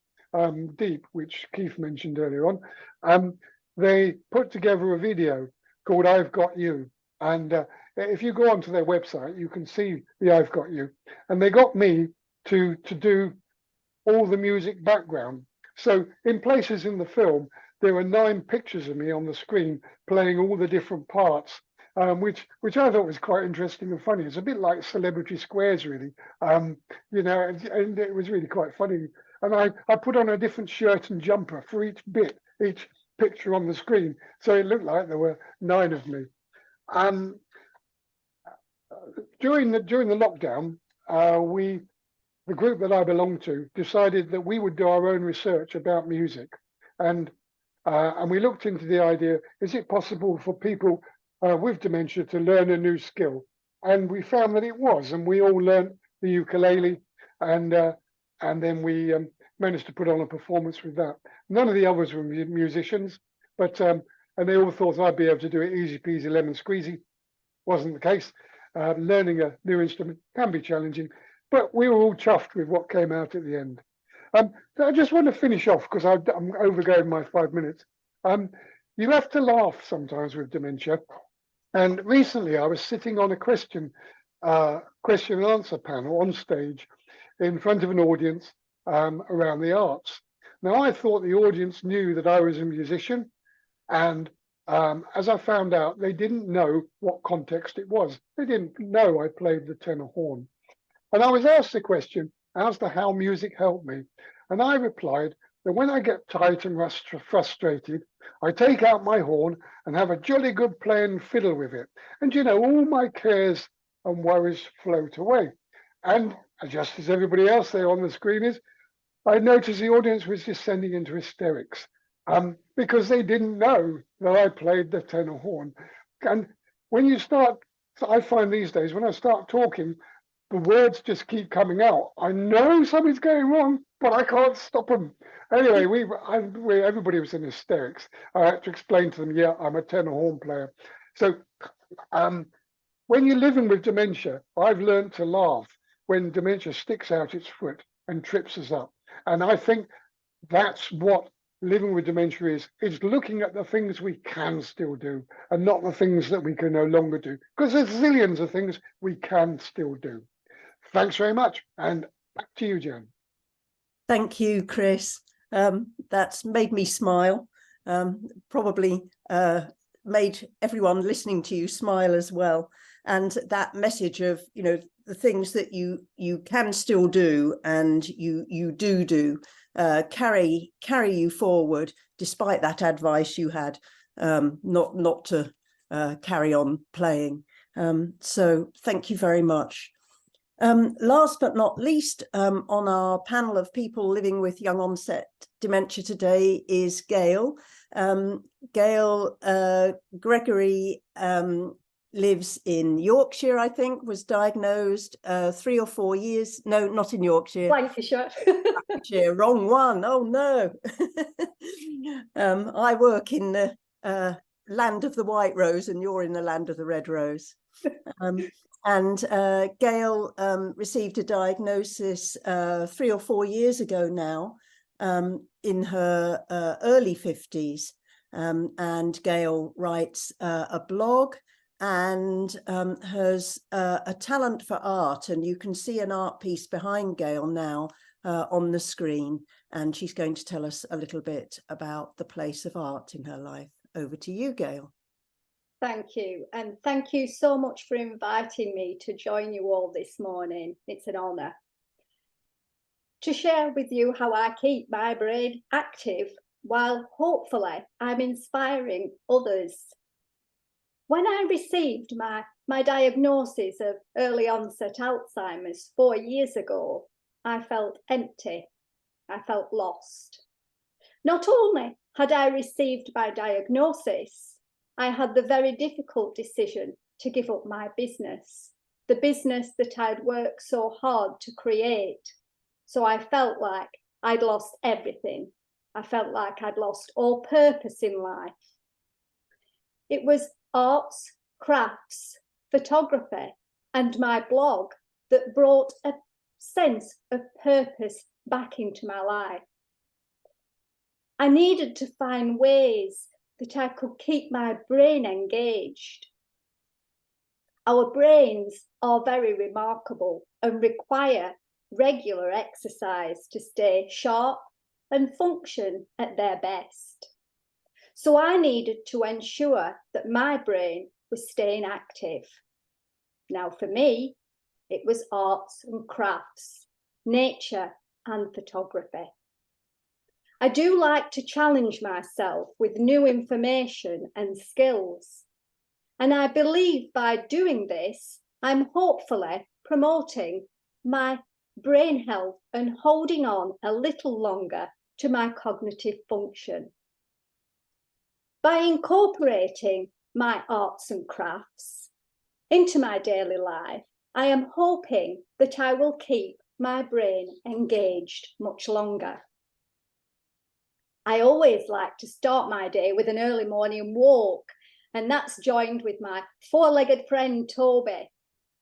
Deep, which Keith mentioned earlier on, they put together a video called I've Got You. And if you go onto their website, you can see the I've Got You. And they got me to do all the music background. So in places in the film, there are 9 pictures of me on the screen playing all the different parts, which I thought was quite interesting and funny. It's a bit like Celebrity Squares, really, you know, and it was really quite funny. And I put on a different shirt and jumper for each picture on the screen, so it looked like there were 9 of me. During the lockdown, the group that I belong to decided that we would do our own research about music, and we looked into the idea: is it possible for people with dementia to learn a new skill? And we found that it was, and we all learned the ukulele, and then we managed to put on a performance with that. None of the others were musicians, but and they all thought I'd be able to do it easy peasy lemon squeezy. Wasn't the case. Learning a new instrument can be challenging, but we were all chuffed with what came out at the end. I just want to finish off because I'm overgoing my 5 minutes. You have to laugh sometimes with dementia. And recently I was sitting on a question and answer panel on stage in front of an audience around the arts. Now, I thought the audience knew that I was a musician, and as I found out, they didn't know what context it was. They didn't know I played the tenor horn. And I was asked the question as to how music helped me. And I replied that when I get tight and frustrated, I take out my horn and have a jolly good play and fiddle with it. And you know, all my cares and worries float away. And just as everybody else there on the screen is, I noticed the audience was descending into hysterics because they didn't know that I played the tenor horn. And when you start, I find these days, when I start talking, the words just keep coming out. I know something's going wrong, but I can't stop them. Anyway, everybody was in hysterics. I had to explain to them, yeah, I'm a tenor horn player. So when you're living with dementia, I've learned to laugh when dementia sticks out its foot and trips us up. And I think that's what living with dementia is looking at the things we can still do and not the things that we can no longer do, because there's zillions of things we can still do. Thanks very much, and back to you, Jan. Thank you, Chris. That's made me smile, probably made everyone listening to you smile as well. And that message of, you know, the things that you can still do and you do carry you forward despite that advice you had not to carry on playing. So thank you very much. Last but not least, on our panel of people living with young onset dementia today is Gail. Gail Gregory lives in Yorkshire, I think, was diagnosed 3 or 4 years. No, not in Yorkshire. Lancashire. Lancashire, wrong one. Oh, no. I work in the land of the white rose and you're in the land of the red rose. And Gail received a diagnosis 3 or 4 years ago now, in her early 50s. And Gail writes a blog and has a talent for art. And you can see an art piece behind Gail now on the screen. And she's going to tell us a little bit about the place of art in her life. Over to you, Gail. Thank you. And thank you so much for inviting me to join you all this morning. It's an honour to share with you how I keep my brain active while hopefully I'm inspiring others. When I received my diagnosis of early onset Alzheimer's 4 years ago, I felt empty. I felt lost. Not only had I received my diagnosis, I had the very difficult decision to give up my business, the business that I'd worked so hard to create. So I felt like I'd lost everything. I felt like I'd lost all purpose in life. It was arts, crafts, photography, and my blog that brought a sense of purpose back into my life. I needed to find ways that I could keep my brain engaged. Our brains are very remarkable and require regular exercise to stay sharp and function at their best. So I needed to ensure that my brain was staying active. Now for me, it was arts and crafts, nature and photography. I do like to challenge myself with new information and skills. And I believe by doing this, I'm hopefully promoting my brain health and holding on a little longer to my cognitive function. By incorporating my arts and crafts into my daily life, I am hoping that I will keep my brain engaged much longer. I always like to start my day with an early morning walk, and that's joined with my four-legged friend Toby,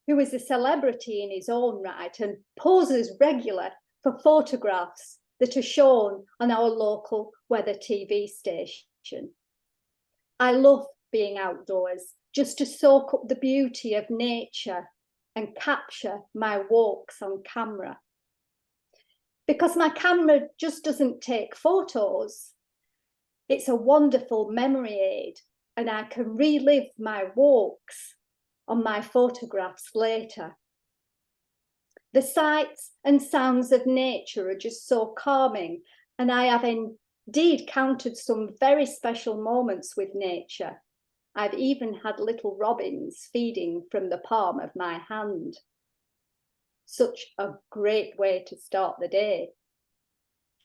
who is a celebrity in his own right and poses regular for photographs that are shown on our local weather TV station. I love being outdoors just to soak up the beauty of nature and capture my walks on camera. Because my camera just doesn't take photos. It's a wonderful memory aid, and I can relive my walks on my photographs later. The sights and sounds of nature are just so calming, and I have indeed counted some very special moments with nature. I've even had little robins feeding from the palm of my hand. Such a great way to start the day.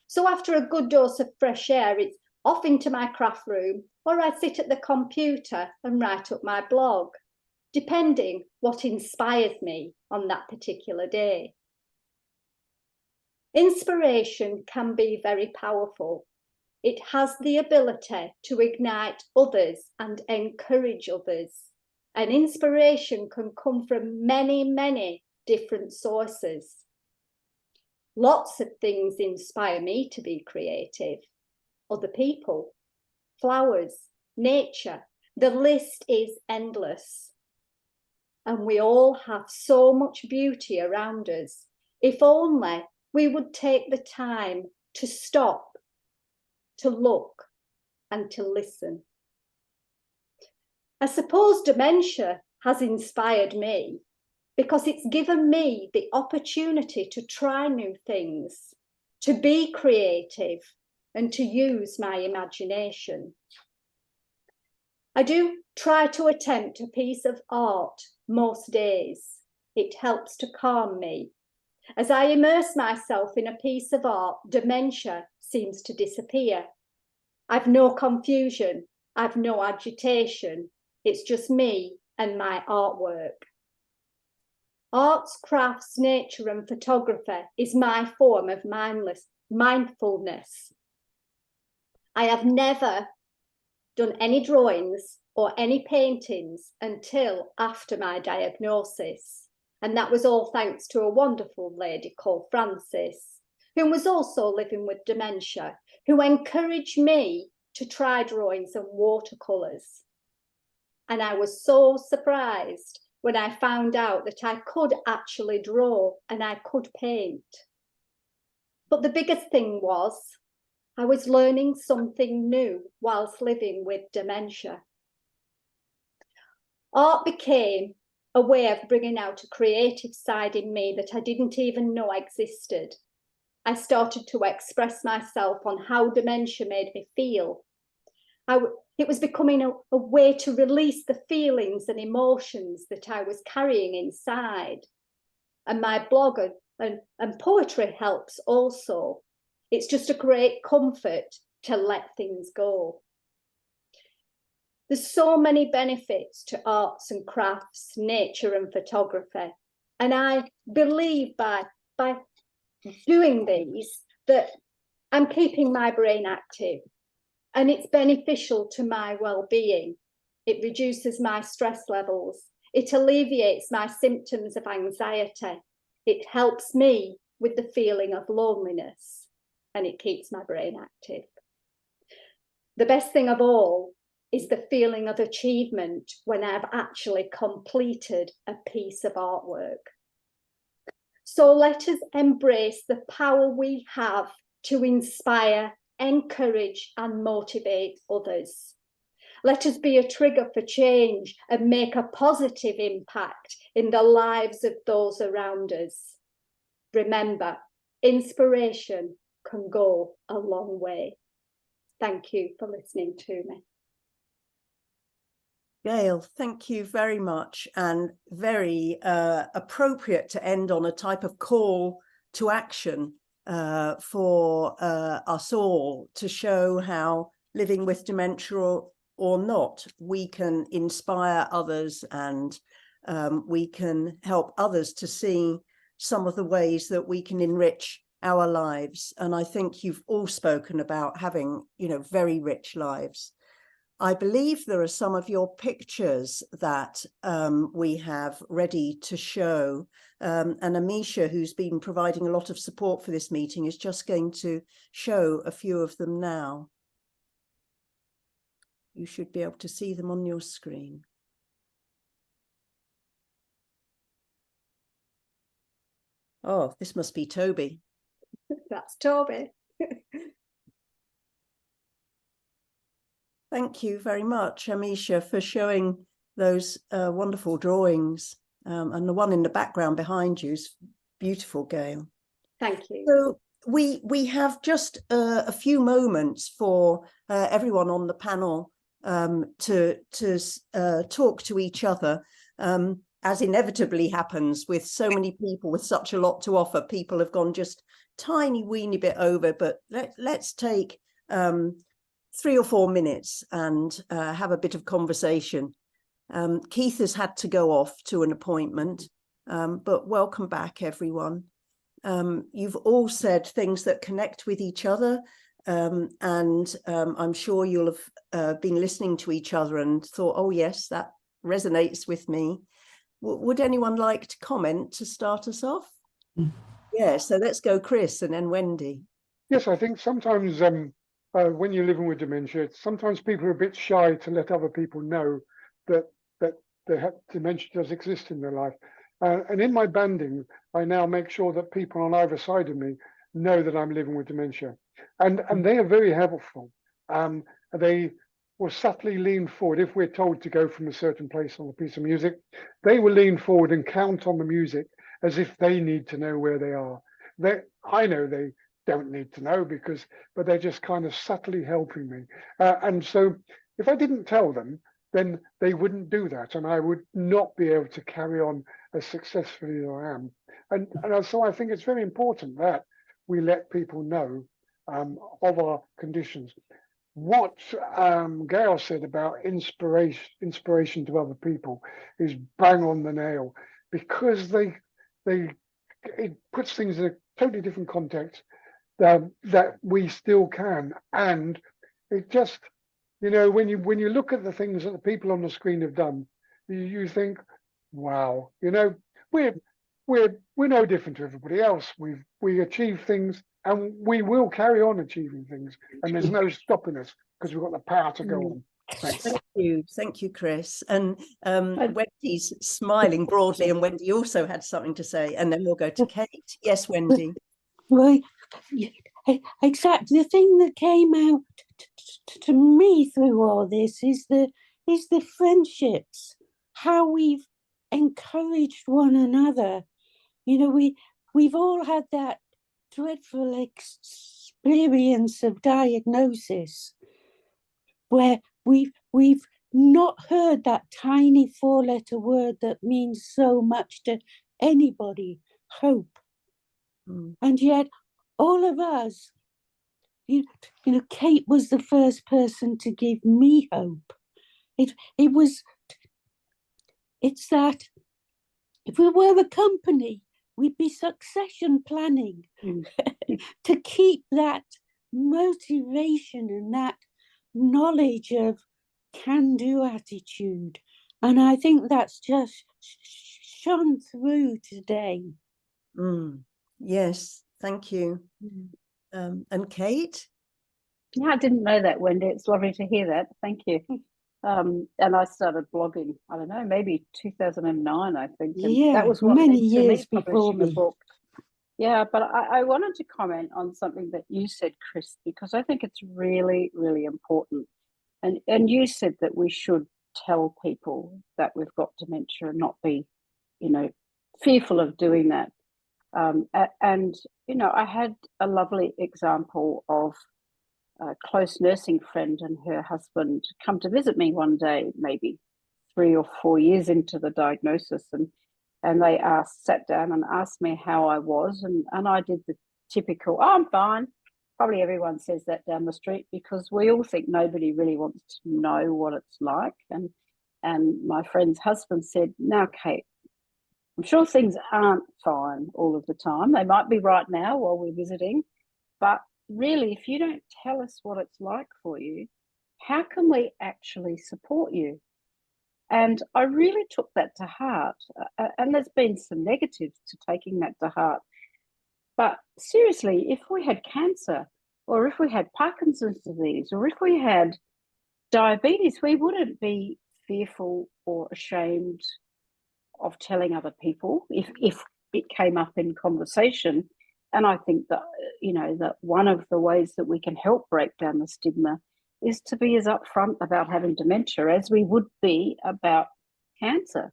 So after a good dose of fresh air, it's off into my craft room, or I sit at the computer and write up my blog, depending what inspires me on that particular day. Inspiration can be very powerful. It has the ability to ignite others and encourage others. And inspiration can come from many, many different sources. Lots of things inspire me to be creative. Other people, flowers, nature, the list is endless. And we all have so much beauty around us. If only we would take the time to stop, to look, and to listen. I suppose dementia has inspired me because it's given me the opportunity to try new things, to be creative, and to use my imagination. I do try to attempt a piece of art most days, It helps to calm me. As I immerse myself in a piece of art, dementia seems to disappear. I've no confusion, I've no agitation. It's just me and my artwork. Arts, crafts, nature and photography is my form of mindfulness. I have never done any drawings or any paintings until after my diagnosis. And that was all thanks to a wonderful lady called Frances, who was also living with dementia, who encouraged me to try drawings and watercolours. And I was so surprised when I found out that I could actually draw and I could paint. But the biggest thing was I was learning something new whilst living with dementia. Art became a way of bringing out a creative side in me that I didn't even know existed. I started to express myself on how dementia made me feel. It was becoming a way to release the feelings and emotions that I was carrying inside. And my blog and poetry helps also. It's just a great comfort to let things go. There's so many benefits to arts and crafts, nature and photography. And I believe by doing these that I'm keeping my brain active and it's beneficial to my well-being. It reduces my stress levels. It alleviates my symptoms of anxiety. It helps me with the feeling of loneliness and it keeps my brain active. The best thing of all is the feeling of achievement when I've actually completed a piece of artwork. So let us embrace the power we have to inspire, encourage and motivate others. Let us be a trigger for change and make a positive impact in the lives of those around us. Remember, inspiration can go a long way. Thank you for listening to me. Gail, thank you very much, and very appropriate to end on a type of call to action for us all to show how living with dementia or not, we can inspire others and we can help others to see some of the ways that we can enrich our lives. And I think you've all spoken about having, very rich lives. I believe there are some of your pictures that we have ready to show. And Amisha, who's been providing a lot of support for this meeting, is just going to show a few of them now. You should be able to see them on your screen. Oh, this must be Toby. That's Toby. Thank you very much, Amisha, for showing those wonderful drawings. And the one in the background behind you is beautiful, Gail. Thank you. So we have just a few moments for everyone on the panel to talk to each other, as inevitably happens with so many people with such a lot to offer. People have gone just tiny weeny bit over, but let's take 3 or 4 minutes and have a bit of conversation. Keith has had to go off to an appointment, but welcome back, everyone. You've all said things that connect with each other, and I'm sure you'll have been listening to each other and thought, oh yes, that resonates with me. Would anyone like to comment to start us off? Yeah, so let's go Chris and then Wendy. Yes, I think sometimes when you're living with dementia, sometimes people are a bit shy to let other people know that dementia does exist in their life. And in my banding, I now make sure that people on either side of me know that I'm living with dementia. And they are very helpful. They will subtly lean forward. If we're told to go from a certain place on a piece of music, they will lean forward and count on the music as if they need to know where they are. I know they don't need to know but they're just kind of subtly helping me. And so if I didn't tell them, then they wouldn't do that, and I would not be able to carry on as successfully as I am. And so I think it's very important that we let people know of our conditions. What Gail said about inspiration to other people is bang on the nail, because it puts things in a totally different context that we still can. And it just, you know, when you look at the things that the people on the screen have done, you think, wow, you know, we're no different to everybody else. We achieve things, and we will carry on achieving things, and there's no stopping us because we've got the power to go on. Thanks. Thank you, Chris. And Wendy's smiling broadly, and Wendy also had something to say, and then we'll go to Kate. Yes, Wendy. Right, exactly. The thing that came out to me through all this is the friendships, how we've encouraged one another. You know, we've all had that dreadful experience of diagnosis where we've not heard that tiny 4-letter word that means so much to anybody, hope. And yet all of us, you know, Kate was the first person to give me hope. It's that if we were a company, we'd be succession planning to keep that motivation and that knowledge of can-do attitude. And I think that's just shone through today. Yes, thank you. And Kate? Yeah, I didn't know that, Wendy. It's lovely to hear that. Thank you. And I started blogging, I don't know, maybe 2009, I think. And Yeah, that was what many led to years me before publishing a me. book. Yeah, but I wanted to comment on something that you said, Chris, because I think it's really, really important. And you said that we should tell people that we've got dementia and not be, you know, fearful of doing that. And, you know, I had a lovely example of a close nursing friend and her husband come to visit me one day, maybe 3 or 4 years into the diagnosis. And they sat down and asked me how I was. And I did the typical, oh, I'm fine. Probably everyone says that down the street because we all think nobody really wants to know what it's like. And my friend's husband said, now, Kate, I'm sure things aren't fine all of the time. They might be right now while we're visiting. But really, if you don't tell us what it's like for you, how can we actually support you? And I really took that to heart. And there's been some negatives to taking that to heart. But seriously, if we had cancer, or if we had Parkinson's disease, or if we had diabetes, we wouldn't be fearful or ashamed of telling other people if it came up in conversation. And I think that, you know, that one of the ways that we can help break down the stigma is to be as upfront about having dementia as we would be about cancer.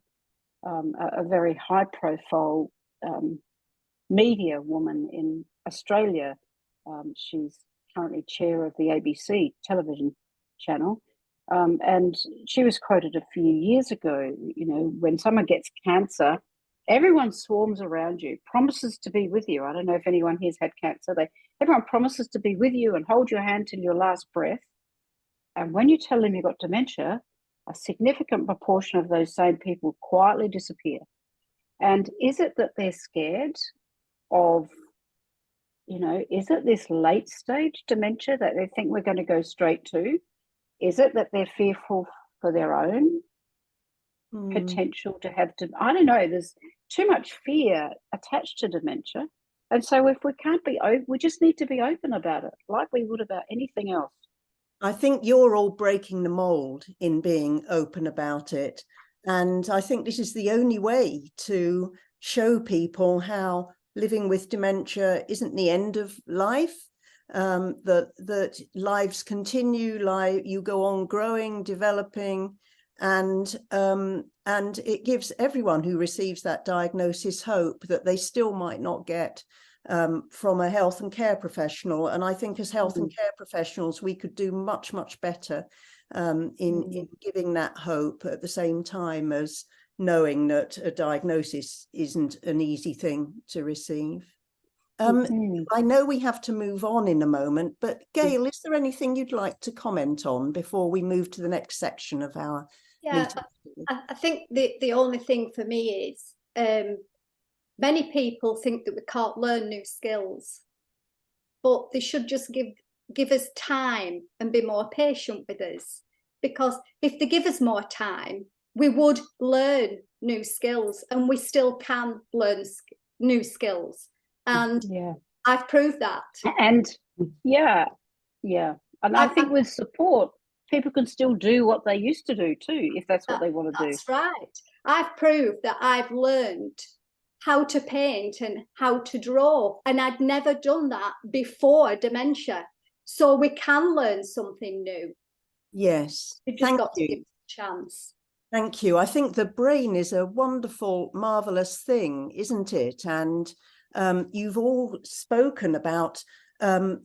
A very high profile media woman in Australia, she's currently chair of the ABC television channel, and she was quoted a few years ago, you know, when someone gets cancer, everyone swarms around you, promises to be with you. I don't know if anyone here's had cancer. Everyone promises to be with you and hold your hand till your last breath. And when you tell them you've got dementia, a significant proportion of those same people quietly disappear. And is it that they're scared of, you know, is it this late stage dementia that they think we're going to go straight to? Is it that they're fearful for their own potential to have, I don't know, there's too much fear attached to dementia. And so if we can't be open, we just need to be open about it, like we would about anything else. I think you're all breaking the mold in being open about it. And I think this is the only way to show people how living with dementia isn't the end of life, that lives continue, you go on growing, developing, and it gives everyone who receives that diagnosis hope that they still might not get from a health and care professional. And I think as health and care professionals, we could do much, much better in giving that hope at the same time as knowing that a diagnosis isn't an easy thing to receive. I know we have to move on in a moment, but Gail, is there anything you'd like to comment on before we move to the next section of our meeting? I think the only thing for me is many people think that we can't learn new skills, but they should just give us time and be more patient with us, because if they give us more time, we would learn new skills, and we still can learn new skills. And I've proved that. And and I think with support, people can still do what they used to do too, if that's what they want to do. That's right. I've proved that I've learned how to paint and how to draw, and I'd never done that before dementia. So we can learn something new. Yes, We've just got to give it a chance. Thank you. I think the brain is a wonderful, marvelous thing, isn't it? And you've all spoken about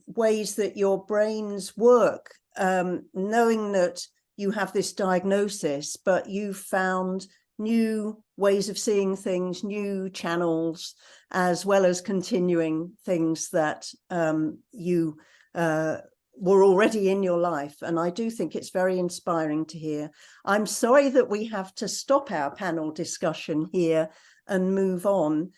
ways that your brains work, knowing that you have this diagnosis, but you've found new ways of seeing things, new channels, as well as continuing things that you were already in your life. And I do think it's very inspiring to hear. I'm sorry that we have to stop our panel discussion here and move on.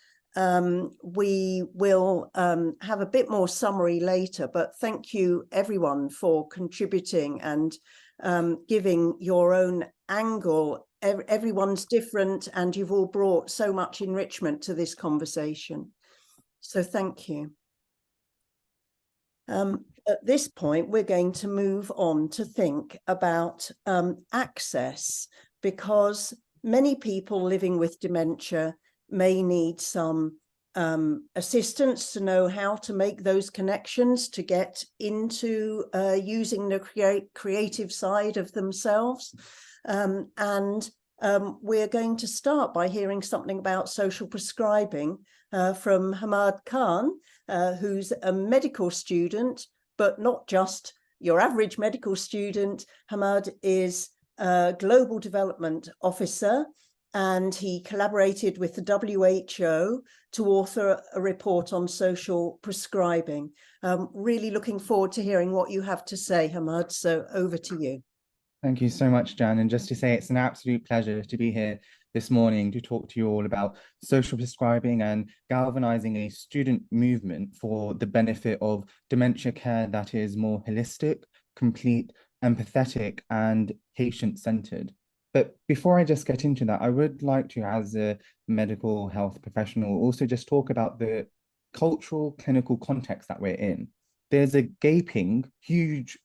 We will have a bit more summary later, but thank you everyone for contributing and giving your own angle. Everyone's different, and you've all brought so much enrichment to this conversation. So thank you. At this point, we're going to move on to think about access, because many people living with dementia may need some assistance to know how to make those connections, to get into using the creative side of themselves. We're going to start by hearing something about social prescribing from Hamaad Khan, who's a medical student, but not just your average medical student. Hamaad is a global development officer, and he collaborated with the WHO to author a report on social prescribing. Really looking forward to hearing what you have to say, Hamaad, so over to you. Thank you so much, Jan. And just to say, it's an absolute pleasure to be here this morning to talk to you all about social prescribing and galvanizing a student movement for the benefit of dementia care that is more holistic, complete, empathetic, and patient-centered. But before I just get into that, I would like to, as a medical health professional, also just talk about the cultural clinical context that we're in. There's a gaping, huge,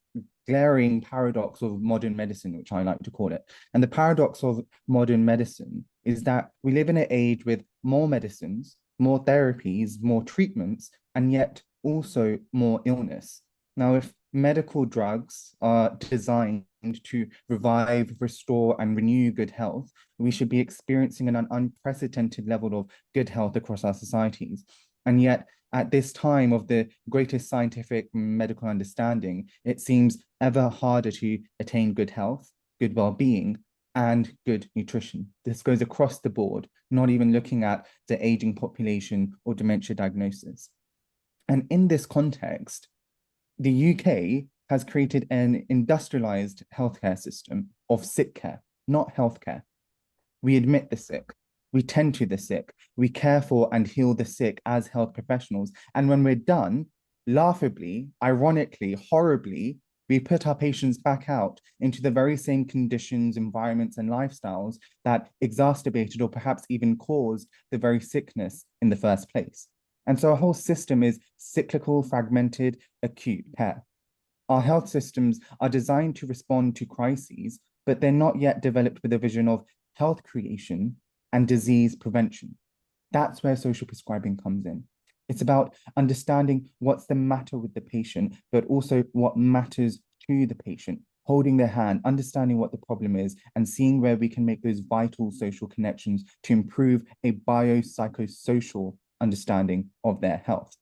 glaring paradox of modern medicine, which I like to call it. And the paradox of modern medicine is that we live in an age with more medicines, more therapies, more treatments, and yet also more illness. Now, if medical drugs are designed to revive, restore, and renew good health, we should be experiencing an unprecedented level of good health across our societies. And yet, at this time of the greatest scientific medical understanding, it seems ever harder to attain good health, good well-being, and good nutrition. This goes across the board, not even looking at the aging population or dementia diagnosis. And in this context, the UK has created an industrialized healthcare system of sick care, not healthcare. We admit the sick. We tend to the sick. We care for and heal the sick as health professionals. And when we're done, laughably, ironically, horribly, we put our patients back out into the very same conditions, environments, and lifestyles that exacerbated or perhaps even caused the very sickness in the first place. And so our whole system is cyclical, fragmented, acute care. Our health systems are designed to respond to crises, but they're not yet developed with a vision of health creation and disease prevention. That's where social prescribing comes in. It's about understanding what's the matter with the patient, but also what matters to the patient, holding their hand, understanding what the problem is, and seeing where we can make those vital social connections to improve a biopsychosocial understanding of their health.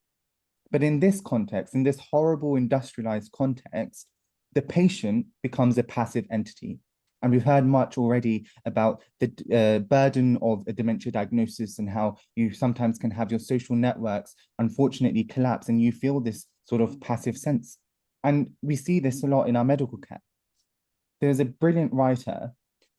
But in this context, in this horrible industrialized context, the patient becomes a passive entity. And we've heard much already about the burden of a dementia diagnosis and how you sometimes can have your social networks unfortunately collapse and you feel this sort of passive sense. And we see this a lot in our medical care. There's a brilliant writer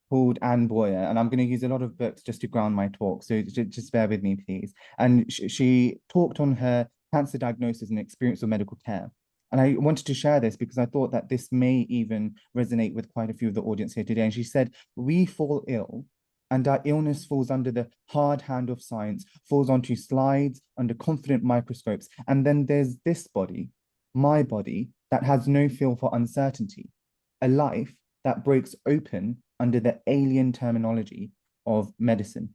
called Anne Boyer, and I'm going to use a lot of books just to ground my talk, so just bear with me, please. And she talked on her cancer diagnosis and experience of medical care. And I wanted to share this because I thought that this may even resonate with quite a few of the audience here today. And she said, we fall ill and our illness falls under the hard hand of science, falls onto slides, under confident microscopes. And then there's this body, my body, that has no feel for uncertainty, a life that breaks open under the alien terminology of medicine.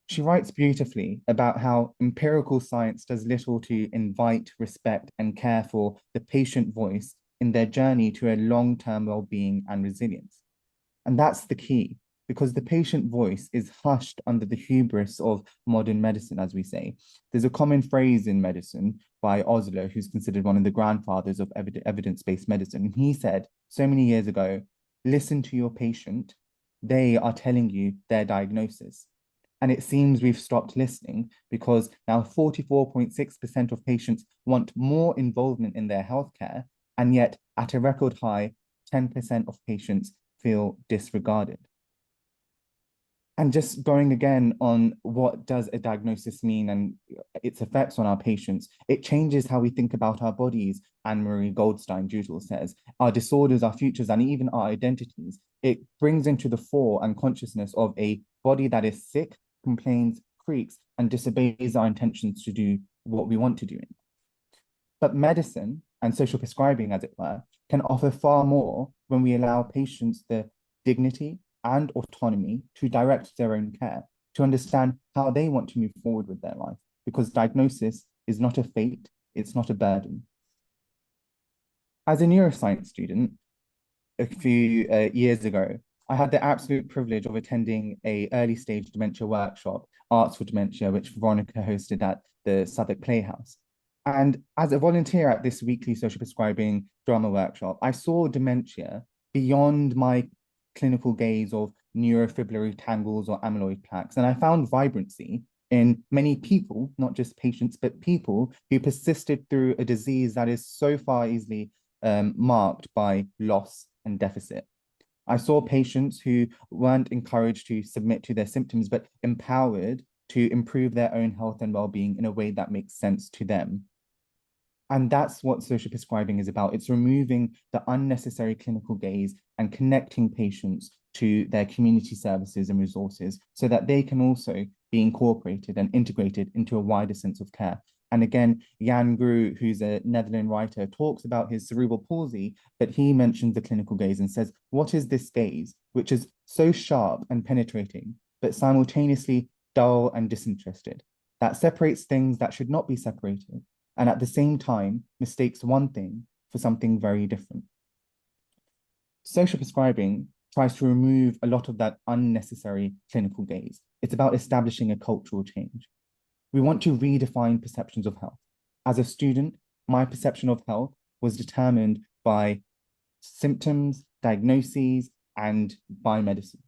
She writes beautifully about how empirical science does little to invite, respect, and care for the patient voice in their journey to a long-term well-being and resilience. And that's the key, because the patient voice is hushed under the hubris of modern medicine, as we say. There's a common phrase in medicine by Osler, who's considered one of the grandfathers of evidence-based medicine. And he said so many years ago, listen to your patient, they are telling you their diagnosis. And it seems we've stopped listening because now 44.6% of patients want more involvement in their healthcare, and yet at a record high, 10% of patients feel disregarded. And just going again on what does a diagnosis mean and its effects on our patients, it changes how we think about our bodies, Anne-Marie Goldstein-Jutel says, our disorders, our futures, and even our identities. It brings into the fore and consciousness of a body that is sick, complains, creaks, and disobeys our intentions to do what we want to do. But medicine and social prescribing, as it were, can offer far more when we allow patients the dignity and autonomy to direct their own care, to understand how they want to move forward with their life, because diagnosis is not a fate, it's not a burden. As a neuroscience student, a few years ago, I had the absolute privilege of attending an early stage dementia workshop, Arts for Dementia, which Veronica hosted at the Southwark Playhouse. And as a volunteer at this weekly social prescribing drama workshop, I saw dementia beyond my clinical gaze of neurofibrillary tangles or amyloid plaques. And I found vibrancy in many people, not just patients, but people who persisted through a disease that is so far easily marked by loss and deficit. I saw patients who weren't encouraged to submit to their symptoms, but empowered to improve their own health and well-being in a way that makes sense to them. And that's what social prescribing is about. It's removing the unnecessary clinical gaze and connecting patients to their community services and resources so that they can also be incorporated and integrated into a wider sense of care. And again, Jan Gru, who's a Netherlands writer, talks about his cerebral palsy, but he mentions the clinical gaze and says, what is this gaze, which is so sharp and penetrating, but simultaneously dull and disinterested, that separates things that should not be separated, and at the same time mistakes one thing for something very different. Social prescribing tries to remove a lot of that unnecessary clinical gaze. It's about establishing a cultural change. We want to redefine perceptions of health. As a student, my perception of health was determined by symptoms, diagnoses, and by medicine.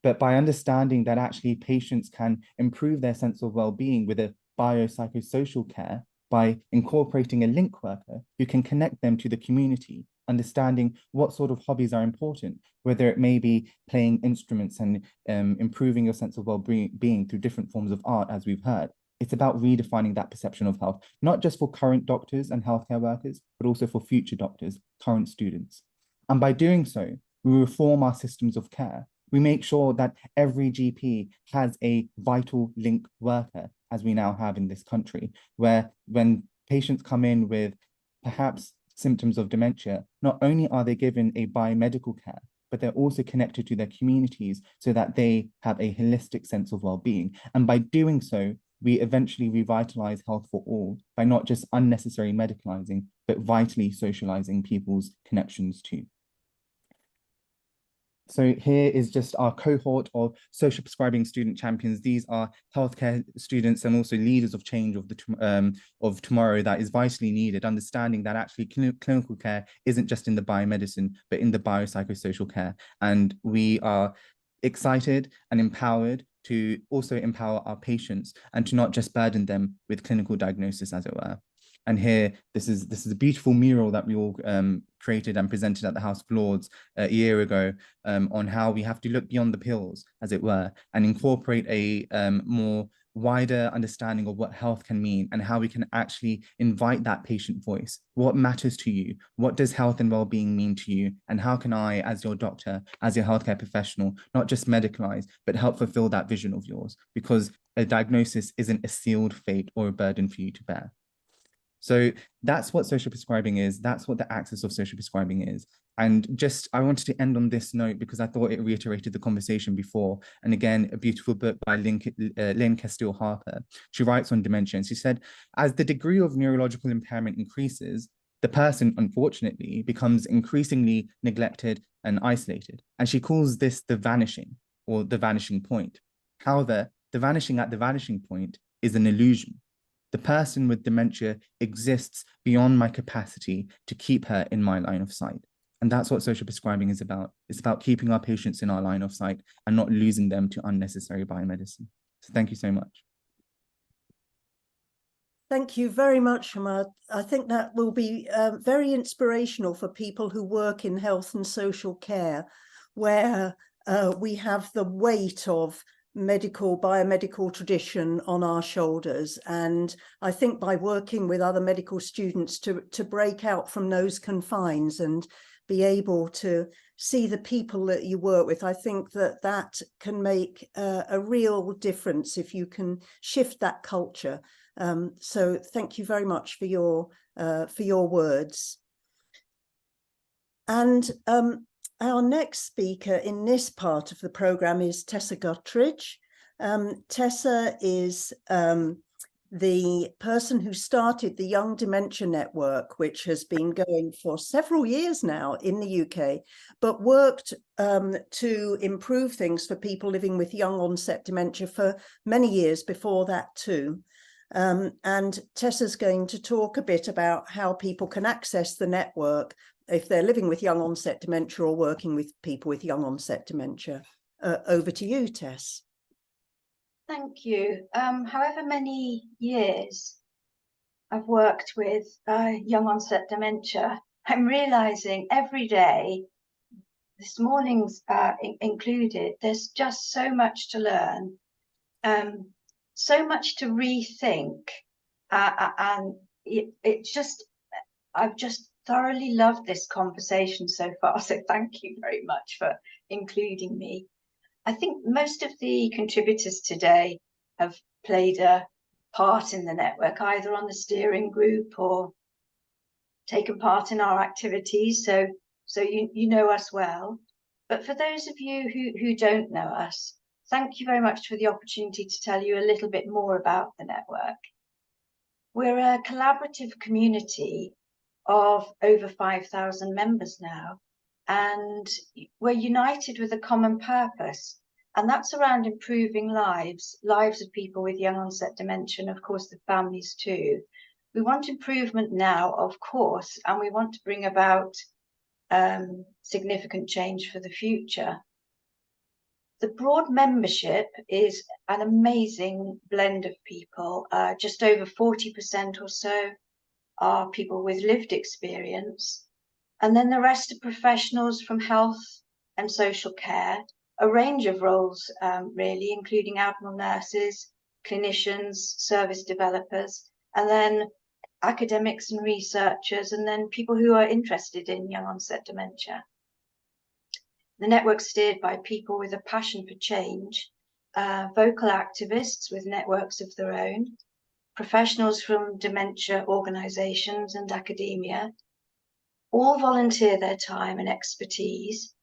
But by understanding that actually patients can improve their sense of well-being with a biopsychosocial care by incorporating a link worker who can connect them to the community, understanding what sort of hobbies are important, whether it may be playing instruments and improving your sense of well-being through different forms of art, as we've heard. It's about redefining that perception of health, not just for current doctors and healthcare workers, but also for future doctors, current students. And by doing so, we reform our systems of care. We make sure that every GP has a vital link worker, as we now have in this country, where when patients come in with perhaps symptoms of dementia, not only are they given a biomedical care, but they're also connected to their communities so that they have a holistic sense of well-being. And by doing so, we eventually revitalize health for all by not just unnecessary medicalizing, but vitally socializing people's connections too. So here is just our cohort of social prescribing student champions. These are healthcare students and also leaders of change of tomorrow that is vitally needed, understanding that actually clinical care isn't just in the biomedicine, but in the biopsychosocial care. And we are excited and empowered to also empower our patients and to not just burden them with clinical diagnosis, as it were. And here, this is a beautiful mural that we all created and presented at the House of Lords a year ago on how we have to look beyond the pills, as it were, and incorporate a more wider understanding of what health can mean and how we can actually invite that patient voice. What matters to you? What does health and well-being mean to you? And how can I, as your doctor, as your healthcare professional, not just medicalize, but help fulfill that vision of yours? Because a diagnosis isn't a sealed fate or a burden for you to bear. So that's what social prescribing is. That's what the axis of social prescribing is. And just, I wanted to end on this note because I thought it reiterated the conversation before. And again, a beautiful book by Lynn Castile Harper. She writes on dementia and she said, as the degree of neurological impairment increases, the person, unfortunately, becomes increasingly neglected and isolated. And she calls this the vanishing or the vanishing point. However, the vanishing at the vanishing point is an illusion. The person with dementia exists beyond my capacity to keep her in my line of sight. And that's what social prescribing is about. It's about keeping our patients in our line of sight and not losing them to unnecessary biomedicine. So thank you so much. Thank you very much, Hamaad. I think that will be very inspirational for people who work in health and social care, where we have the weight of biomedical tradition on our shoulders. And I think by working with other medical students to break out from those confines and be able to see the people that you work with, I think that can make a real difference if you can shift that culture. So thank you very much for your words. And our next speaker in this part of the programme is Tessa Gutteridge. Tessa is the person who started the Young Dementia Network, which has been going for several years now in the UK, but worked to improve things for people living with young onset dementia for many years before that too. And Tessa's going to talk a bit about how people can access the network if they're living with young onset dementia or working with people with young onset dementia. Over to you, Tess. Thank you. However many years I've worked with young onset dementia, I'm realizing every day, this morning's included, there's just so much to learn, so much to rethink, and I've just thoroughly loved this conversation so far, so thank you very much for including me. I think most of the contributors today have played a part in the network, either on the steering group or taken part in our activities, so you know us well. But for those of you who don't know us, thank you very much for the opportunity to tell you a little bit more about the network. We're a collaborative community of over 5,000 members now, and we're united with a common purpose, and that's around improving lives of people with young onset dementia, and of course the families too. We want improvement now, of course, and we want to bring about significant change for the future. The broad membership is an amazing blend of people. Just over 40% or so are people with lived experience. And then the rest are professionals from health and social care, a range of roles really, including admiral nurses, clinicians, service developers, and then academics and researchers, and then people who are interested in young onset dementia. The network's steered by people with a passion for change, vocal activists with networks of their own, professionals from dementia organisations and academia, all volunteer their time and expertise.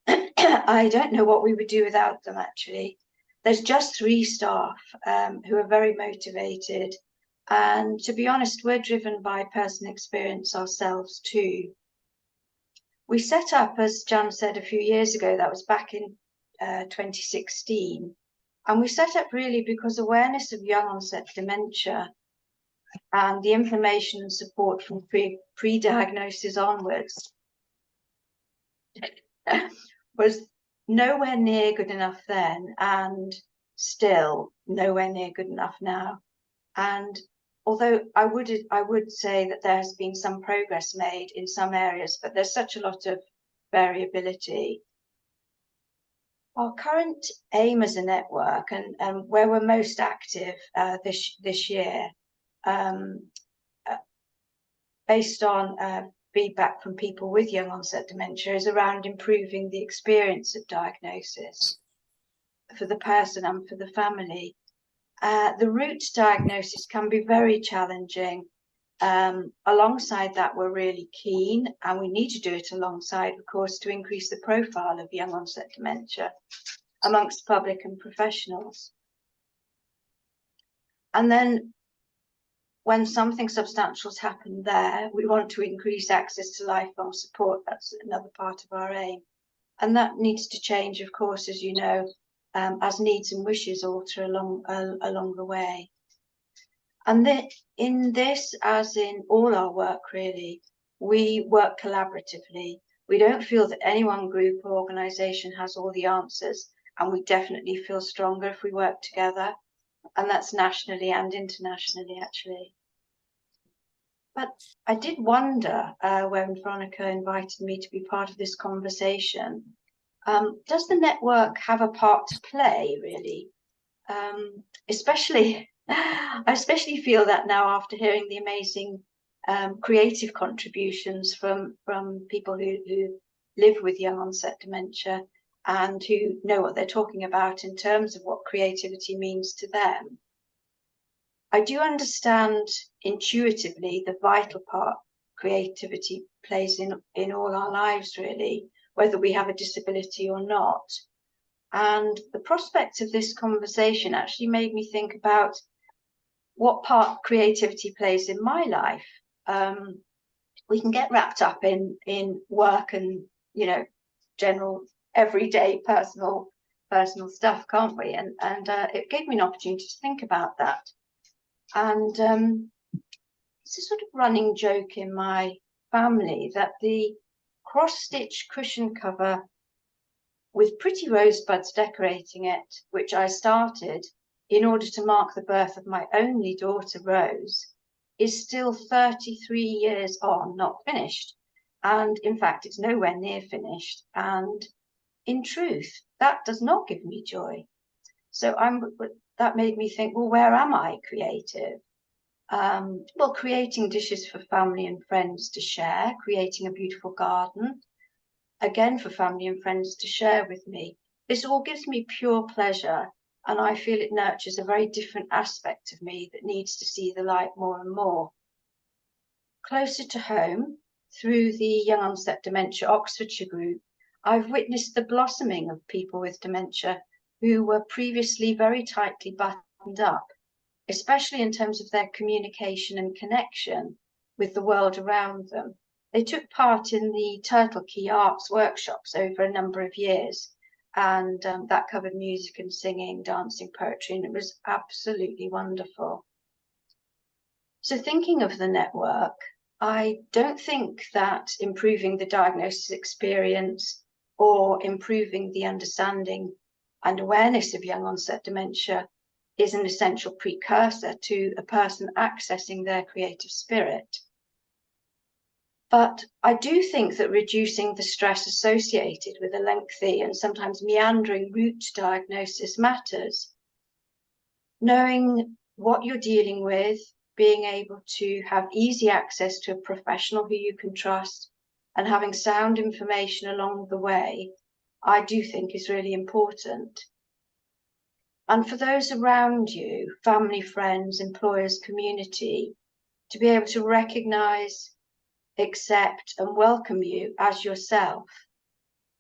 I don't know what we would do without them, actually. There's just 3 staff who are very motivated. And to be honest, we're driven by personal experience ourselves too. We set up, as Jan said a few years ago, that was back in 2016, and we set up really because awareness of young onset dementia and the information and support from pre-diagnosis onwards was nowhere near good enough then, and still nowhere near good enough now. And although I would say that there has been some progress made in some areas, but there's such a lot of variability. Our current aim as a network, and where we're most active this year, based on feedback from people with young onset dementia, is around improving the experience of diagnosis for the person and for the family. The route to diagnosis can be very challenging. Alongside that, we're really keen, and we need to do it alongside, of course, to increase the profile of young onset dementia amongst public and professionals. And then when something substantial has happened there, we want to increase access to lifelong support. That's another part of our aim. And that needs to change, of course, as you know, as needs and wishes alter along the way. And in this, as in all our work really, we work collaboratively. We don't feel that any one group or organisation has all the answers, and we definitely feel stronger if we work together. And that's nationally and internationally, actually. But I did wonder when Veronica invited me to be part of this conversation, does the network have a part to play, really? I especially feel that now after hearing the amazing creative contributions from people who live with young onset dementia and who know what they're talking about in terms of what creativity means to them. I do understand intuitively the vital part creativity plays in all our lives, really, whether we have a disability or not. And the prospect of this conversation actually made me think about what part creativity plays in my life. We can get wrapped up in work and, you know, general everyday personal stuff, can't we? And it gave me an opportunity to think about that. And it's a sort of running joke in my family that the cross-stitch cushion cover with pretty rosebuds decorating it, which I started in order to mark the birth of my only daughter, Rose, is still 33 years on, not finished. And in fact, it's nowhere near finished. And in truth, that does not give me joy. So that made me think, well, where am I creative? Well, creating dishes for family and friends to share, creating a beautiful garden, again for family and friends to share with me. This all gives me pure pleasure, and I feel it nurtures a very different aspect of me that needs to see the light more and more. Closer to home, through the Young Onset Dementia Oxfordshire group, I've witnessed the blossoming of people with dementia who were previously very tightly buttoned up, especially in terms of their communication and connection with the world around them. They took part in the Turtle Key Arts workshops over a number of years, and that covered music and singing, dancing, poetry, and it was absolutely wonderful. So thinking of the network, I don't think that improving the diagnosis experience or improving the understanding and awareness of young onset dementia is an essential precursor to a person accessing their creative spirit. But I do think that reducing the stress associated with a lengthy and sometimes meandering route to diagnosis matters. Knowing what you're dealing with, being able to have easy access to a professional who you can trust, and having sound information along the way, I do think is really important. And for those around you, family, friends, employers, community, to be able to recognise, accept and welcome you as yourself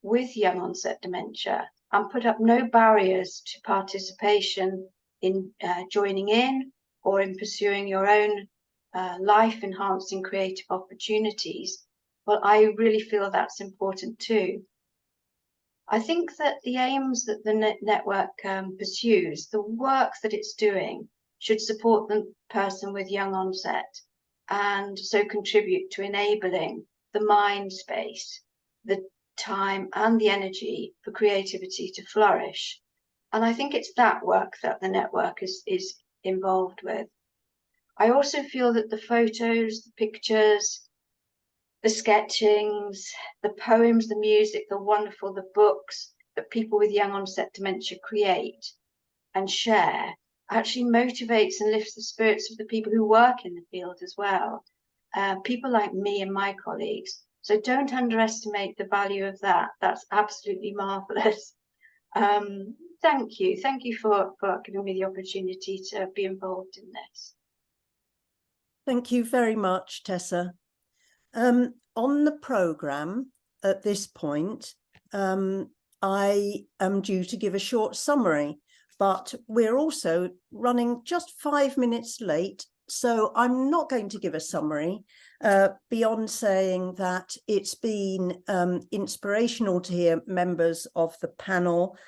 with young onset dementia and put up no barriers to participation in joining in or in pursuing your own life-enhancing creative opportunities well, I really feel that's important too. I think that the aims that the network pursues, the work that it's doing, should support the person with young onset and so contribute to enabling the mind space, the time and the energy for creativity to flourish. And I think it's that work that the network is involved with. I also feel that the photos, the pictures, the sketchings, the poems, the music, the wonderful, the books that people with young onset dementia create and share actually motivates and lifts the spirits of the people who work in the field as well. People like me and my colleagues. So don't underestimate the value of that. That's absolutely marvelous. Thank you. Thank you for giving me the opportunity to be involved in this. Thank you very much, Tessa. On the programme at this point, I am due to give a short summary, but we're also running just 5 minutes late, so I'm not going to give a summary beyond saying that it's been inspirational to hear members of the panel,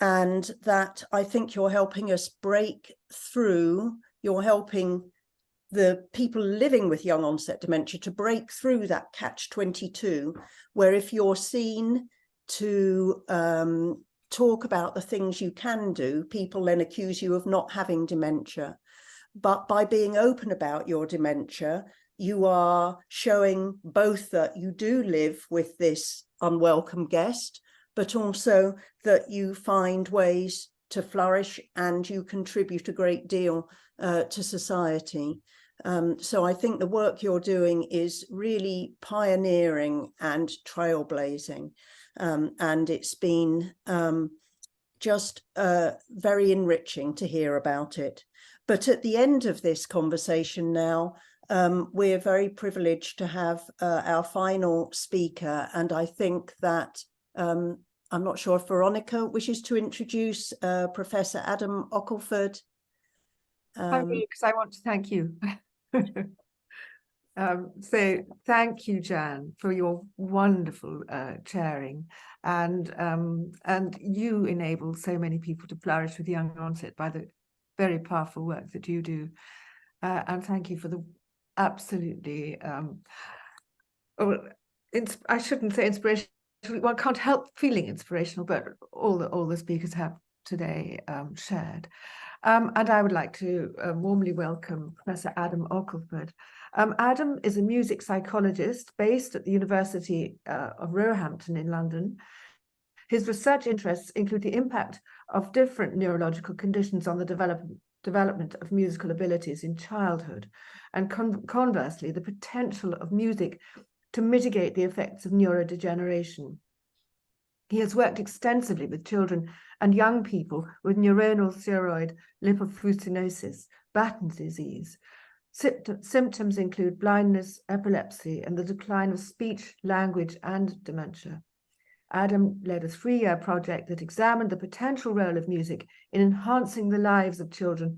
and that I think you're helping us break through, you're helping the people living with young onset dementia to break through that catch-22, where if you're seen to talk about the things you can do, people then accuse you of not having dementia. But by being open about your dementia, you are showing both that you do live with this unwelcome guest, but also that you find ways to flourish and you contribute a great deal to society. So I think the work you're doing is really pioneering and trailblazing. And it's been just very enriching to hear about it. But at the end of this conversation now, we're very privileged to have our final speaker. And I think that, I'm not sure if Veronica wishes to introduce Professor Adam Ockelford. I will, because I want to thank you. So thank you, Jan, for your wonderful chairing, and you enable so many people to flourish with young onset by the very powerful work that you do, and thank you for the absolutely I shouldn't say inspirational, one can't help feeling inspirational, but all the speakers have today shared. And I would like to warmly welcome Professor Adam Ockelford. Adam is a music psychologist based at the University of Roehampton in London. His research interests include the impact of different neurological conditions on the development of musical abilities in childhood, and conversely, the potential of music to mitigate the effects of neurodegeneration. He has worked extensively with children and young people with neuronal ceroid lipofuscinosis, Batten disease. Symptoms include blindness, epilepsy, and the decline of speech, language, and dementia. Adam led a 3-year project that examined the potential role of music in enhancing the lives of children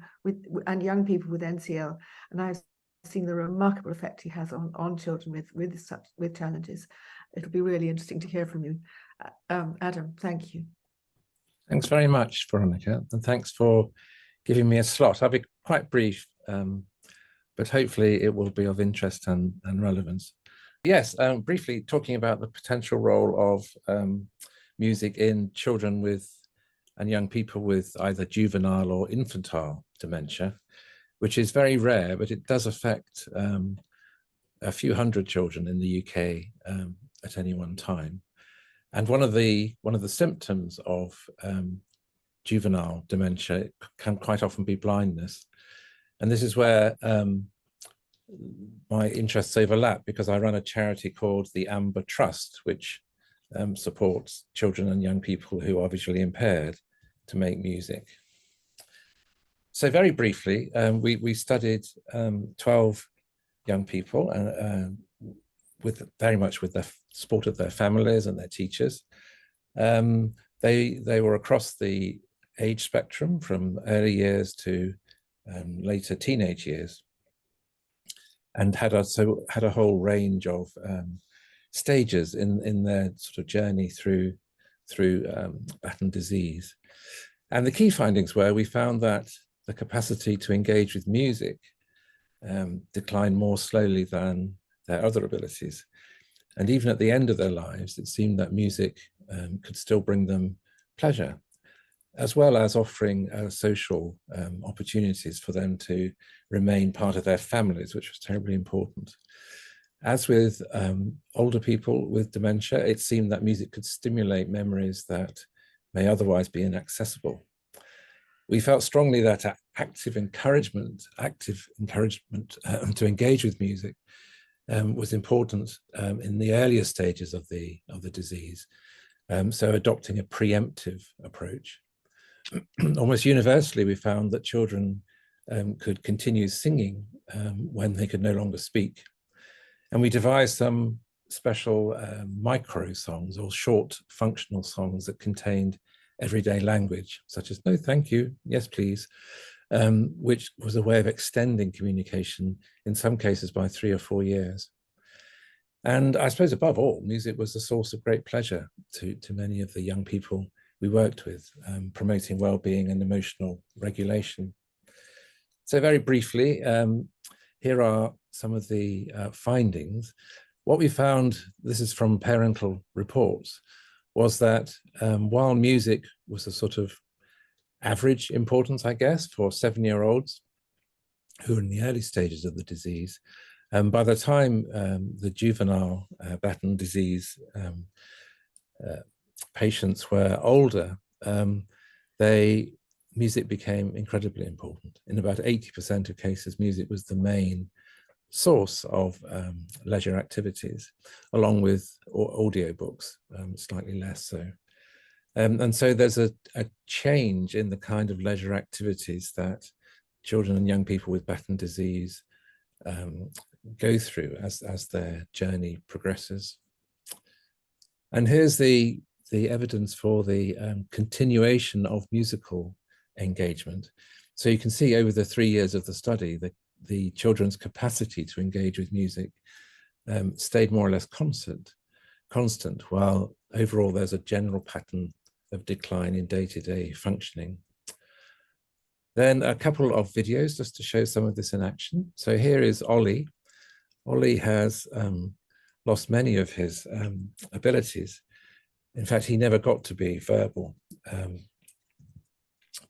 and young people with NCL, and I've seen the remarkable effect he has on children with challenges. It'll be really interesting to hear from you. Adam, thank you. Thanks very much, Veronica, and thanks for giving me a slot. I'll be quite brief, but hopefully it will be of interest and relevance. Yes, briefly talking about the potential role of music in children with and young people with either juvenile or infantile dementia, which is very rare, but it does affect a few hundred children in the UK at any one time. And one of the symptoms of juvenile dementia can quite often be blindness. And this is where my interests overlap, because I run a charity called the Amber Trust, which supports children and young people who are visually impaired to make music. So very briefly, we studied 12 young people very much with the support of their families and their teachers. They were across the age spectrum from early years to later teenage years, and had a whole range of stages in their sort of journey through Batten disease. And the key findings were, we found that the capacity to engage with music declined more slowly than their other abilities. And even at the end of their lives, it seemed that music could still bring them pleasure, as well as offering social opportunities for them to remain part of their families, which was terribly important. As with older people with dementia, it seemed that music could stimulate memories that may otherwise be inaccessible. We felt strongly that active encouragement to engage with music was important in the earlier stages of the disease. So adopting a preemptive approach. Almost universally, we found that children could continue singing when they could no longer speak. And we devised some special micro songs or short functional songs that contained everyday language, such as no, thank you, yes, please, which was a way of extending communication, in some cases by 3 or 4 years. And I suppose above all, music was a source of great pleasure to many of the young people we worked with, promoting well-being and emotional regulation. So very briefly, here are some of the findings. What we found, this is from parental reports, was that while music was a sort of average importance, I guess, for 7-year-olds who are in the early stages of the disease, by the time the juvenile Batten disease patients were older, music became incredibly important. In about 80% of cases, music was the main source of leisure activities, along with audiobooks, slightly less so. And so there's a change in the kind of leisure activities that children and young people with Batten disease go through as their journey progresses. And here's the evidence for the continuation of musical engagement. So you can see over the 3 years of the study, the children's capacity to engage with music stayed more or less constant, while overall there's a general pattern of decline in day-to-day functioning. Then a couple of videos just to show some of this in action. So here is Ollie. Ollie has lost many of his abilities. In fact, he never got to be verbal,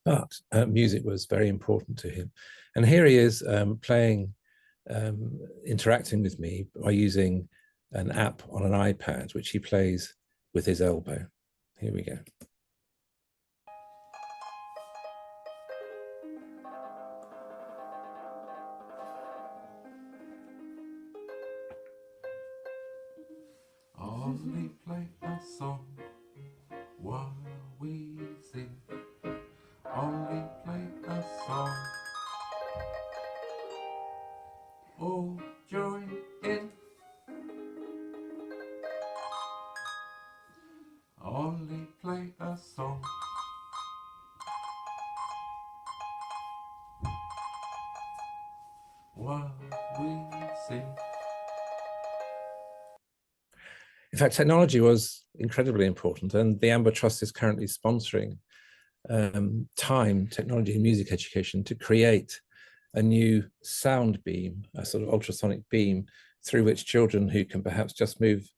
but music was very important to him. And here he is interacting with me by using an app on an iPad, which he plays with his elbow. Here we go. Only play a song while we sing. Only play a song. All join in. Only play a song. While we sing. In fact, technology was incredibly important, and the Amber Trust is currently sponsoring technology and music education to create a new sound beam, a sort of ultrasonic beam through which children who can perhaps just move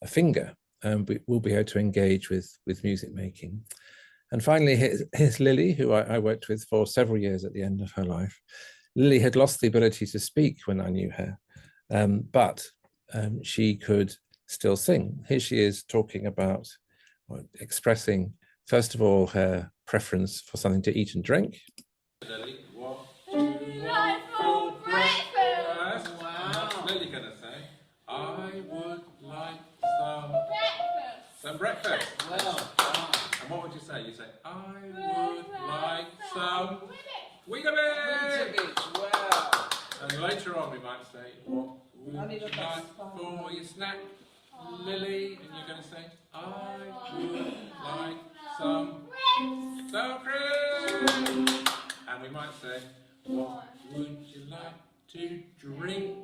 a finger will be able to engage with music making. And finally, here's Lily, who I worked with for several years at the end of her life. Lily had lost the ability to speak when I knew her, but she could still sing. Here she is talking about, expressing, first of all, her preference for something to eat and drink. Lily, what do you like for breakfast? Wow. What's Lily going to say? I would like some breakfast. Well, and what would you say? You say, I would like some Weetabix. Wow. And later on we might say, what would you like for your snack, Lily? And you're going to say, I would like some sour cream. And we might say, what would you like to drink,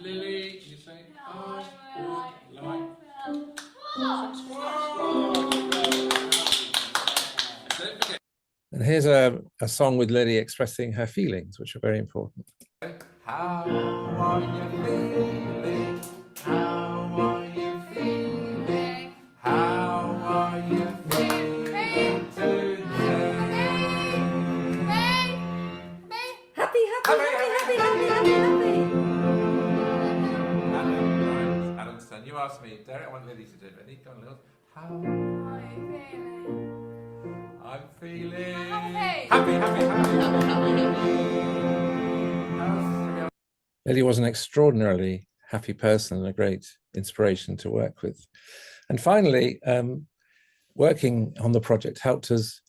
Lily? And you say, I would like And here's a song with Lily expressing her feelings, which are very important. How are you feeling? How are you feeling? How are you feeling today? Happy, happy. Adam's son, you asked me, Derek, I want Lily to do it. Ready? Go on, Lil. How are you feeling? I'm feeling happy. Lily was an extraordinarily happy person and a great inspiration to work with. And finally, working on the project helped us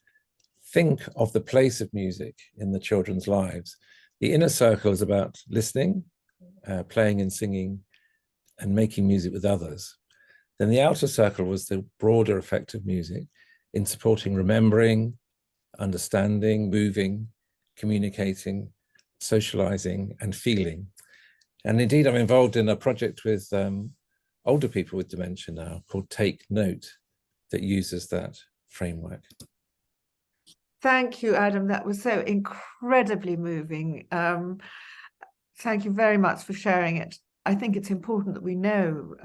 think of the place of music in the children's lives. The inner circle is about listening, playing and singing, and making music with others. Then the outer circle was the broader effect of music in supporting remembering, understanding, moving, communicating, socializing, and feeling. And indeed, I'm involved in a project with older people with dementia now called Take Note that uses that framework. Thank you, Adam. That was so incredibly moving. Thank you very much for sharing it. I think it's important that we know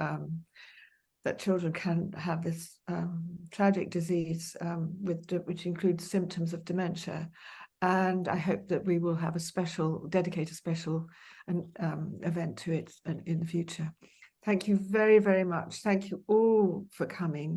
that children can have this tragic disease which includes symptoms of dementia. And I hope that we will have dedicate a special event to it in the future. Thank you very, very much. Thank you all for coming.